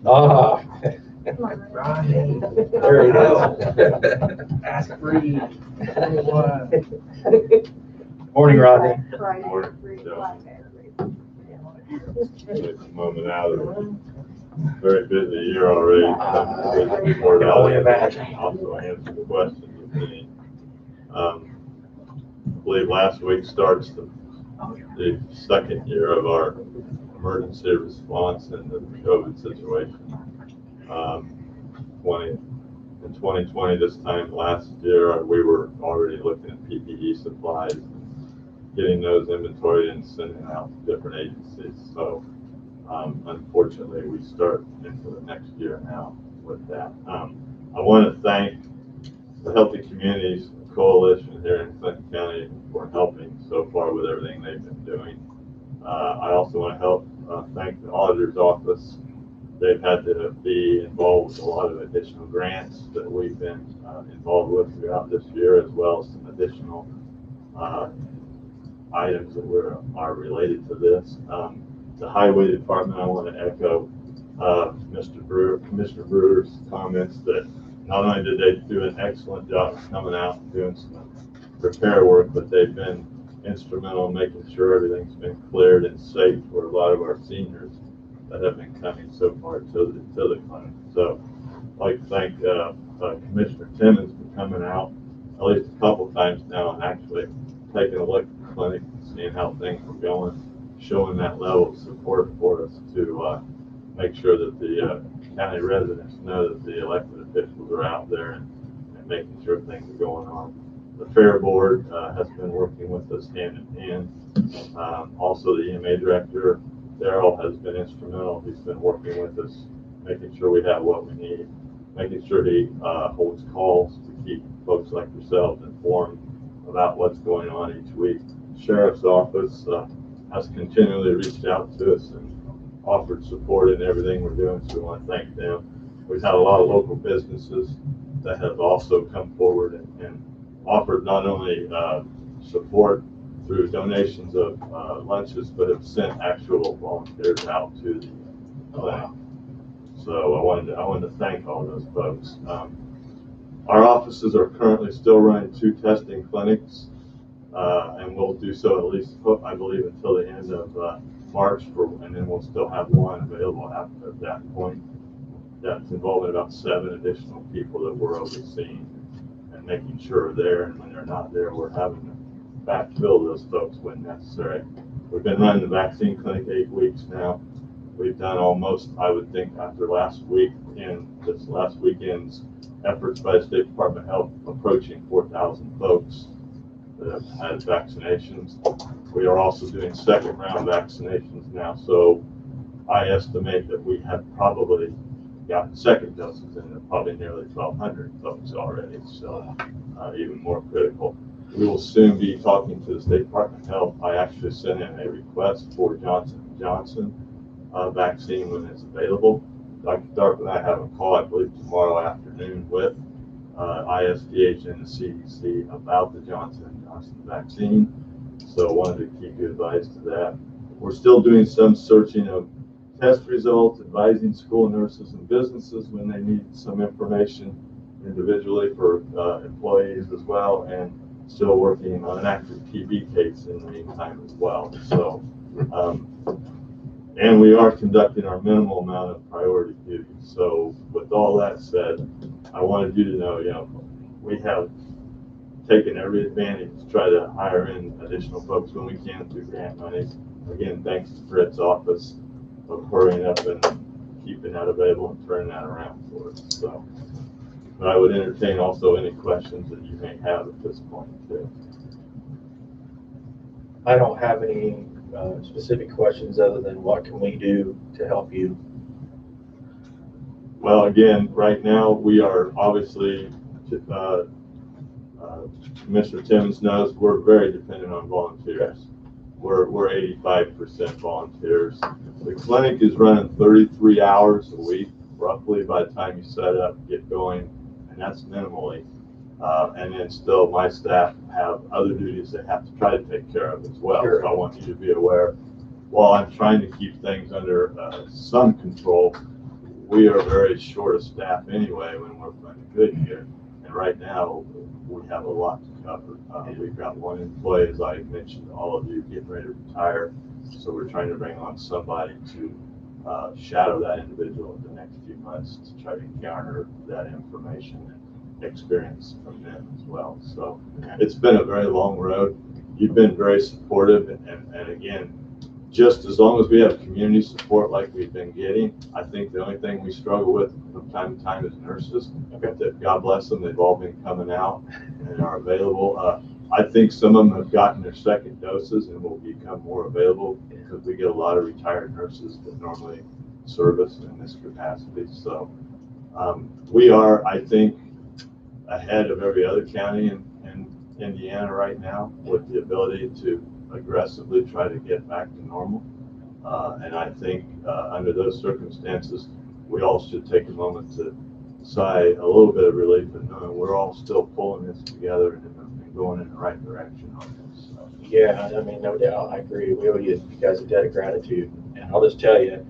Ah. Rodney. There he is. Ask free. Morning, Rodney. Take a moment out of a very busy year already. I can only imagine. Also answer the questions if any. I believe last week starts the second year of our emergency response in the COVID situation. In 2020, this time last year, we were already looking at PPE supplies, getting those inventoried and sending out to different agencies. So unfortunately, we start into the next year now with that. I want to thank the Healthy Communities Coalition here in Clinton County for helping so far with everything they've been doing. I also want to thank the auditor's office. They've had to be involved with a lot of additional grants that we've been involved with throughout this year, as well as some additional items that are related to this. The Highway Department, I want to echo Commissioner Brewer's comments that not only did they do an excellent job coming out and doing some repair work, but they've been instrumental in making sure everything's been cleared and safe for a lot of our seniors that have been coming so far to the clinic. So I'd like to thank Commissioner Timmons for coming out at least a couple times now and actually taking a look at the clinic, seeing how things were going, showing that level of support for us to make sure that the county residents know that the elected officials are out there and making sure things are going on. The Fair Board has been working with us hand in hand. Also, the EMA director, Daryl, has been instrumental. He's been working with us, making sure we have what we need, making sure he holds calls to keep folks like yourselves informed about what's going on each week. Sheriff's office has continually reached out to us and offered support in everything we're doing, so we want to thank them. We've had a lot of local businesses that have also come forward and offered not only support through donations of lunches, but have sent actual volunteers out to the clinic. So I wanted to thank all those folks. Our offices are currently still running 2 testing clinics, and we'll do so at least, I believe, until the end of March, and then we'll still have 1 available after that point. That's involving about 7 additional people that we're overseeing and making sure they're there, and when they're not there, we're having to backfill those folks when necessary. We've been running the vaccine clinic 8 weeks now. We've done almost, I would think, after last week and this last weekend's efforts by the State Department of Health, approaching 4,000 folks that have had vaccinations. We are also doing second round vaccinations now, so I estimate that we have probably gotten second doses in probably nearly 1,200 folks already, so even more critical. We will soon be talking to the State Department of Health. I actually sent in a request for Johnson & Johnson vaccine when it's available. Dr. Dark and I have a call, I believe, tomorrow afternoon with ISDH and the CDC about the Johnson & Johnson vaccine. So wanted to keep you advised to that. We're still doing some searching of test results, advising school nurses and businesses when they need some information individually for employees as well, and still working on an active TB case in the meantime as well. So, and we are conducting our minimal amount of priority duties. So with all that said, I wanted you to know, we have taken every advantage to try to hire in additional folks when we can through grant money. Again, thanks to Fred's office of hurrying up and keeping that available and turning that around for us. So, but I would entertain also any questions that you may have at this point too. I don't have any specific questions other than what can we do to help you? Well, again, right now we are obviously, Commissioner Timmons knows we're very dependent on volunteers. We're 85% volunteers. The clinic is running 33 hours a week, roughly, by the time you set up, get going, and that's minimally. And then still my staff have other duties they have to try to take care of as well. Sure. So I want you to be aware, while I'm trying to keep things under some control, we are very short of staff anyway when we're running good here. And right now, we have a lot to cover. We've got one employee, as I mentioned to all of you, getting ready to retire. So we're trying to bring on somebody to shadow that individual in the next few months to try to garner that information and experience from them as well. So it's been a very long road. You've been very supportive, and again, just as long as we have community support like we've been getting, I think the only thing we struggle with from time to time is nurses. God bless them, they've all been coming out and are available. I think some of them have gotten their second doses and will become more available because we get a lot of retired nurses that normally service in this capacity. So we are, I think, ahead of every other county in Indiana right now with the ability to aggressively try to get back to normal. And I think under those circumstances, we all should take a moment to sigh a little bit of relief and knowing we're all still pulling this together and going in the right direction on this. So. Yeah, I mean, no doubt, I agree. We owe you guys a debt of gratitude. And I'll just tell you,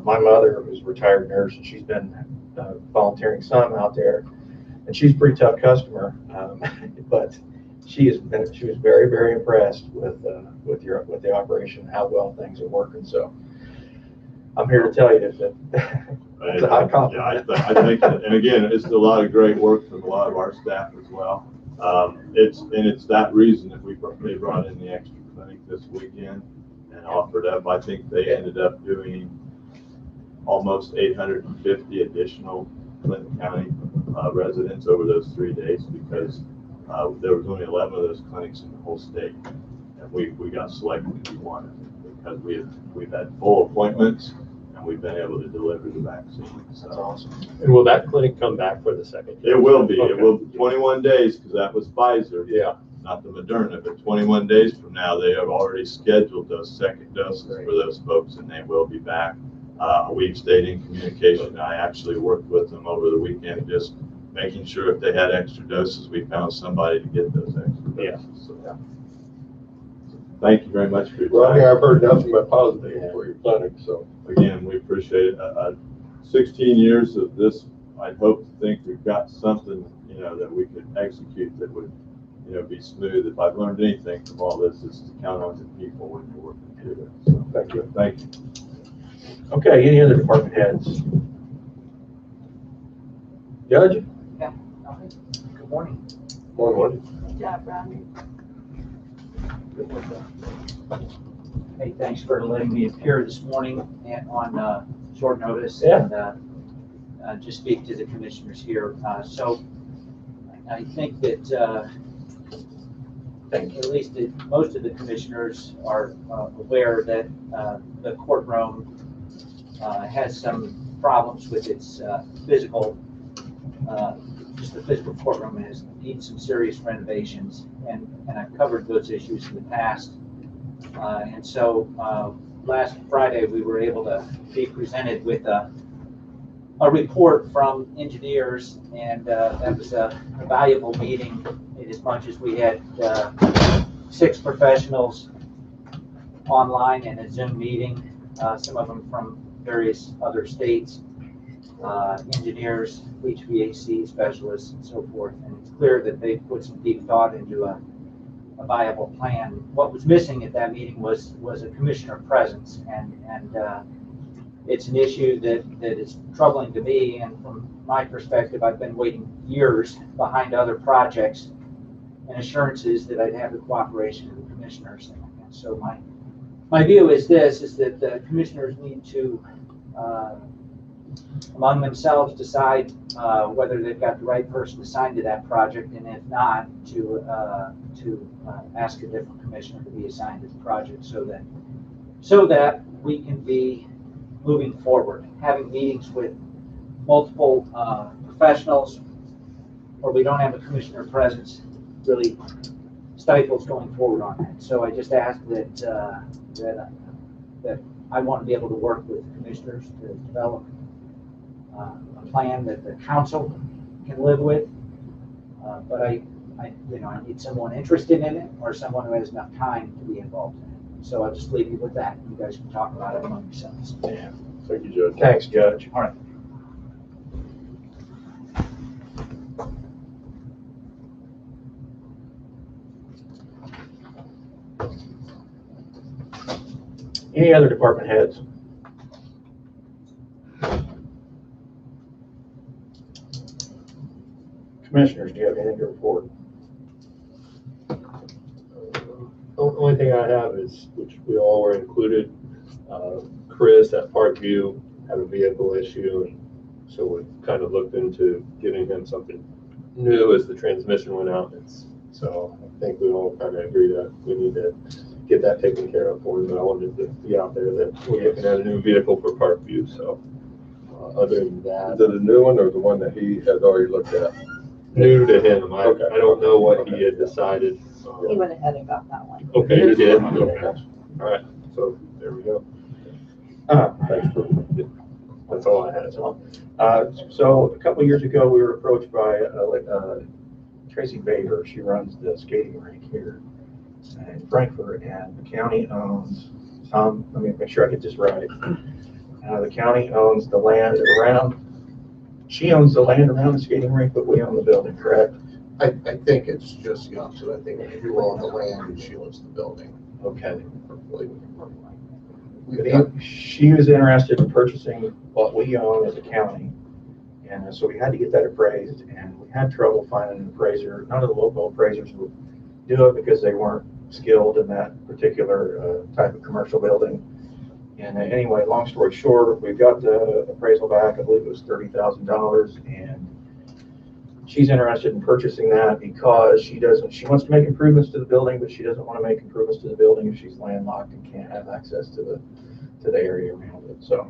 my mother was a retired nurse, and she's been volunteering some out there, and she's a pretty tough customer, but she was very, very impressed with the operation, how well things are working. So I'm here to tell you that it's a high compliment. Yeah, I think, and again, it's a lot of great work from a lot of our staff as well. It's that reason that they brought in the extra clinic this weekend and offered up. I think they ended up doing almost 850 additional Clinton County residents over those 3 days because there was only 11 of those clinics in the whole state, and we got selected to be one because we've had full appointments and we've been able to deliver the vaccine. So. That's awesome. And will that clinic come back for the second? It will be. Okay. It will be 21 days because that was Pfizer. Yeah. Not the Moderna, but 21 days from now, they have already scheduled those second doses for those folks, and they will be back. We've stayed in communication. I actually worked with them over the weekend, just making sure if they had extra doses, we found somebody to get those extra doses. Yeah. So, yeah. Thank you very much for your Rodney, time. I've heard nothing but positive for your clinic, so. Again, we appreciate it. 16 years of this, I hope to think we've got something, that we could execute that would, be smooth. If I've learned anything from all this, is to count on the people when you're working through it. So, Thank you. Thank you. Okay, any other department heads? Judge? Yeah. Good morning. Morning. Good job, Rodney. Hey, thanks for letting me appear this morning and on short notice Yeah. and just speak to the commissioners here. So I think that at least most of the commissioners are aware that the courtroom has some problems with its physical, just the physical courtroom needs some serious renovations, and I've covered those issues in the past. And so last Friday, we were able to be presented with a report from engineers, and that was a valuable meeting in as much as we had 6 professionals online in a Zoom meeting, some of them from various other states, engineers, HVAC specialists, and so forth. And it's clear that they put some deep thought into a viable plan. What was missing at that meeting was a commissioner presence, and it's an issue that is troubling to me. And from my perspective, I've been waiting years behind other projects and assurances that I'd have the cooperation of the commissioners. And so my view is this: is that the commissioners need to among themselves decide whether they've got the right person assigned to that project, and if not, to ask a different commissioner to be assigned to the project, so that we can be moving forward, having meetings with multiple professionals, or we don't have a commissioner presence, really stifles going forward on that. So I just ask that I want to be able to work with commissioners to develop a plan that the council can live with, but I need someone interested in it, or someone who has enough time to be involved in it. So I'll just leave you with that. You guys can talk about it among yourselves. Yeah. Thank you, Judge. Thanks, Judge. All right. Any other department heads? Commissioners, do you have anything to report? The only thing I have is, which we all were included, Chris at Parkview had a vehicle issue, and so we kind of looked into giving him something new as the transmission went out. So I think we all kind of agree that we need to get that taken care of for him, but I wanted to be out there that we're looking at a new vehicle for Parkview. So other than that. Is it a new one or the one that he has already looked at? New to him. I Okay. don't know what he had decided. He went ahead and got that one. Okay, he did. Okay. All right, so there we go. Thanks for, That's all I had. so a couple of years ago, we were approached by Tracy Bader. She runs the skating rink here in Frankfurt, and the county owns, let me make sure I get this right. The county owns the land around, she owns the land around the skating rink, but we own the building, correct? I think it's just Youngstown. I think you own the land and she owns the building. Okay. We've got- She was interested in purchasing what we own as a county. And so we had to get that appraised, and we had trouble finding an appraiser. None of the local appraisers would do it because they weren't skilled in that particular type of commercial building. And anyway, long story short, we got the appraisal back. I believe it was $30,000, and she's interested in purchasing that because she wants to make improvements to the building, but she doesn't want to make improvements to the building if she's landlocked and can't have access to the area around it. So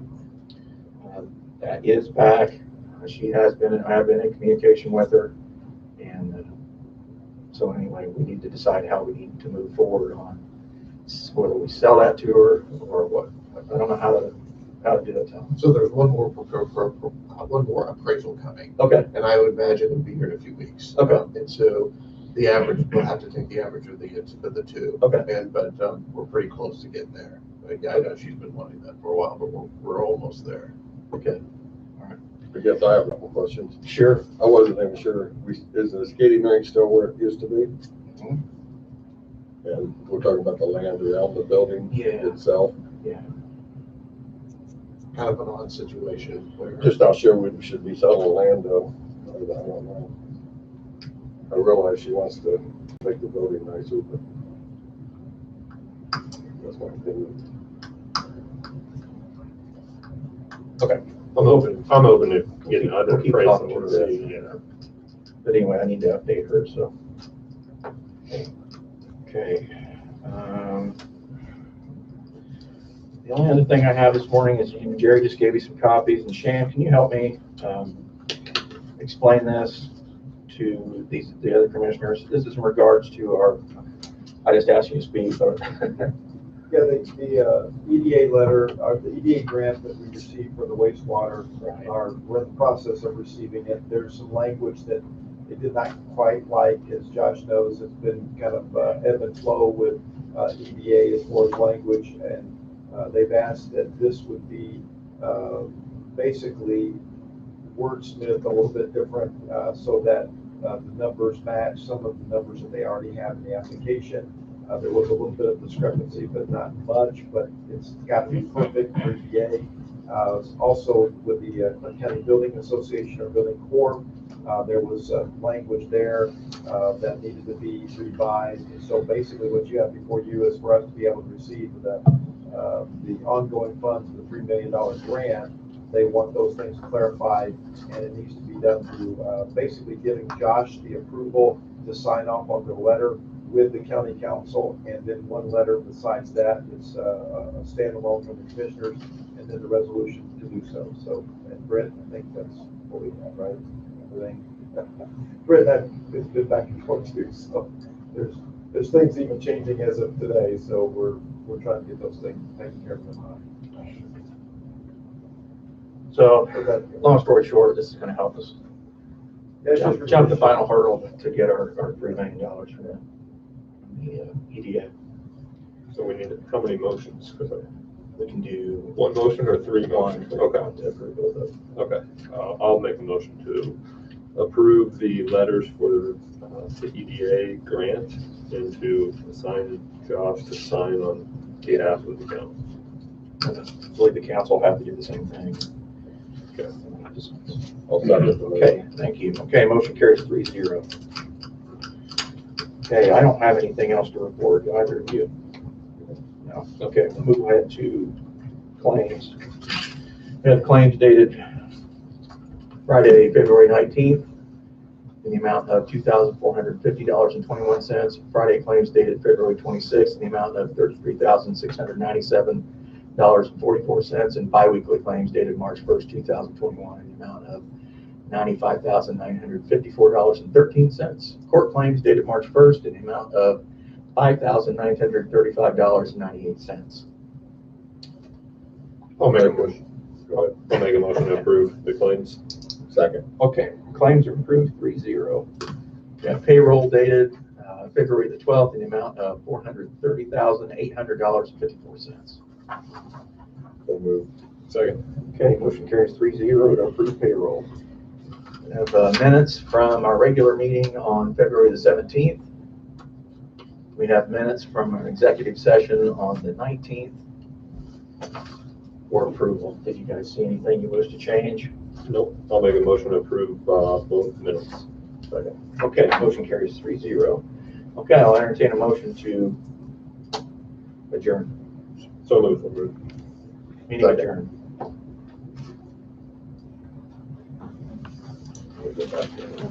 that is back. She has been, I have been in communication with her, and so anyway, we need to decide how we need to move forward on whether we sell that to her or what. I don't know how to do that, Tom. So there's one more appraisal coming. Okay. And I would imagine it'll be here in a few weeks. Okay. And so the average, we'll have to take the average of the two. Okay. But we're pretty close to getting there. I know she's been wanting that for a while, but we're almost there. Okay. I guess I have a couple questions. Sure. I wasn't even sure, is the skating rink still where it used to be? Mhm. And we're talking about the land around the building itself? Yeah. Kind of an odd situation where. Just not sure we should be selling land though. I don't know. I realize she wants to make the building nicer, but That's my opinion. Okay. I'm open to getting other We'll keep prices talking and to see, yeah. But anyway, I need to update her, so. Okay. The only other thing I have this morning is Jerry just gave you some copies, and Shan, can you help me explain this to the other commissioners? This is in regards to our, I just asked you to speak, but. Yeah, the EDA letter, or the EDA grant that we received for the wastewater, we're in the process of receiving it. There's some language that they did not quite like, as Josh knows. It's been kind of ebb and flow with EDA as far as language, and they've asked that this would be basically wordsmith a little bit different so that the numbers match some of the numbers that they already have in the application. There was a little bit of discrepancy, but not much, but it's got to be perfect for EDA. Also with the County Building Association or Building Corps, there was language there that needed to be revised. And so basically what you have before you is for us to be able to receive the ongoing funds of the $3 million grant. They want those things clarified, and it needs to be done through basically giving Josh the approval to sign off on the letter with the county council, and then one letter besides that. It's a standalone from the commissioners, and then the resolution to do so. So, and Brett, I think that's what we have, right? Everything. Brett, it's been back and forth too. So there's things even changing as of today. So we're trying to get those things taken care of. So, long story short, this is going to help us jump the final hurdle to get our $3 million from the EDA. So we need, how many motions? We can do one motion or three motions? Okay. Okay. I'll make a motion to approve the letters for the EDA grant and to assign Josh to sign on behalf of the county. I believe the council will have to do the same thing. Okay. I'll start with the motion. Okay, thank you. Okay, motion carries 3-0. Okay, I don't have anything else to report. Do either of you? No. Okay, we'll move ahead to claims. We have claims dated Friday, February 19th in the amount of $2,450.21. Friday claims dated February 26th in the amount of $33,697.44, and biweekly claims dated March 1st, 2021 in the amount of $95,954.13. Court claims dated March 1st in the amount of $5,935.98. I'll make a motion. Go ahead. I'll make a motion to approve the claims. Second. Okay, claims are approved 3-0. We have payroll dated February the 12th in the amount of $430,800.54. So moved. Second. Okay, motion carries 3-0 to approve payroll. We have minutes from our regular meeting on February the 17th. We have minutes from our executive session on the 19th for approval. Did you guys see anything you wish to change? Nope. I'll make a motion to approve both minutes. Second. Okay, motion carries 3-0. Okay, I'll entertain a motion to adjourn. So moved. Meeting adjourned. Second.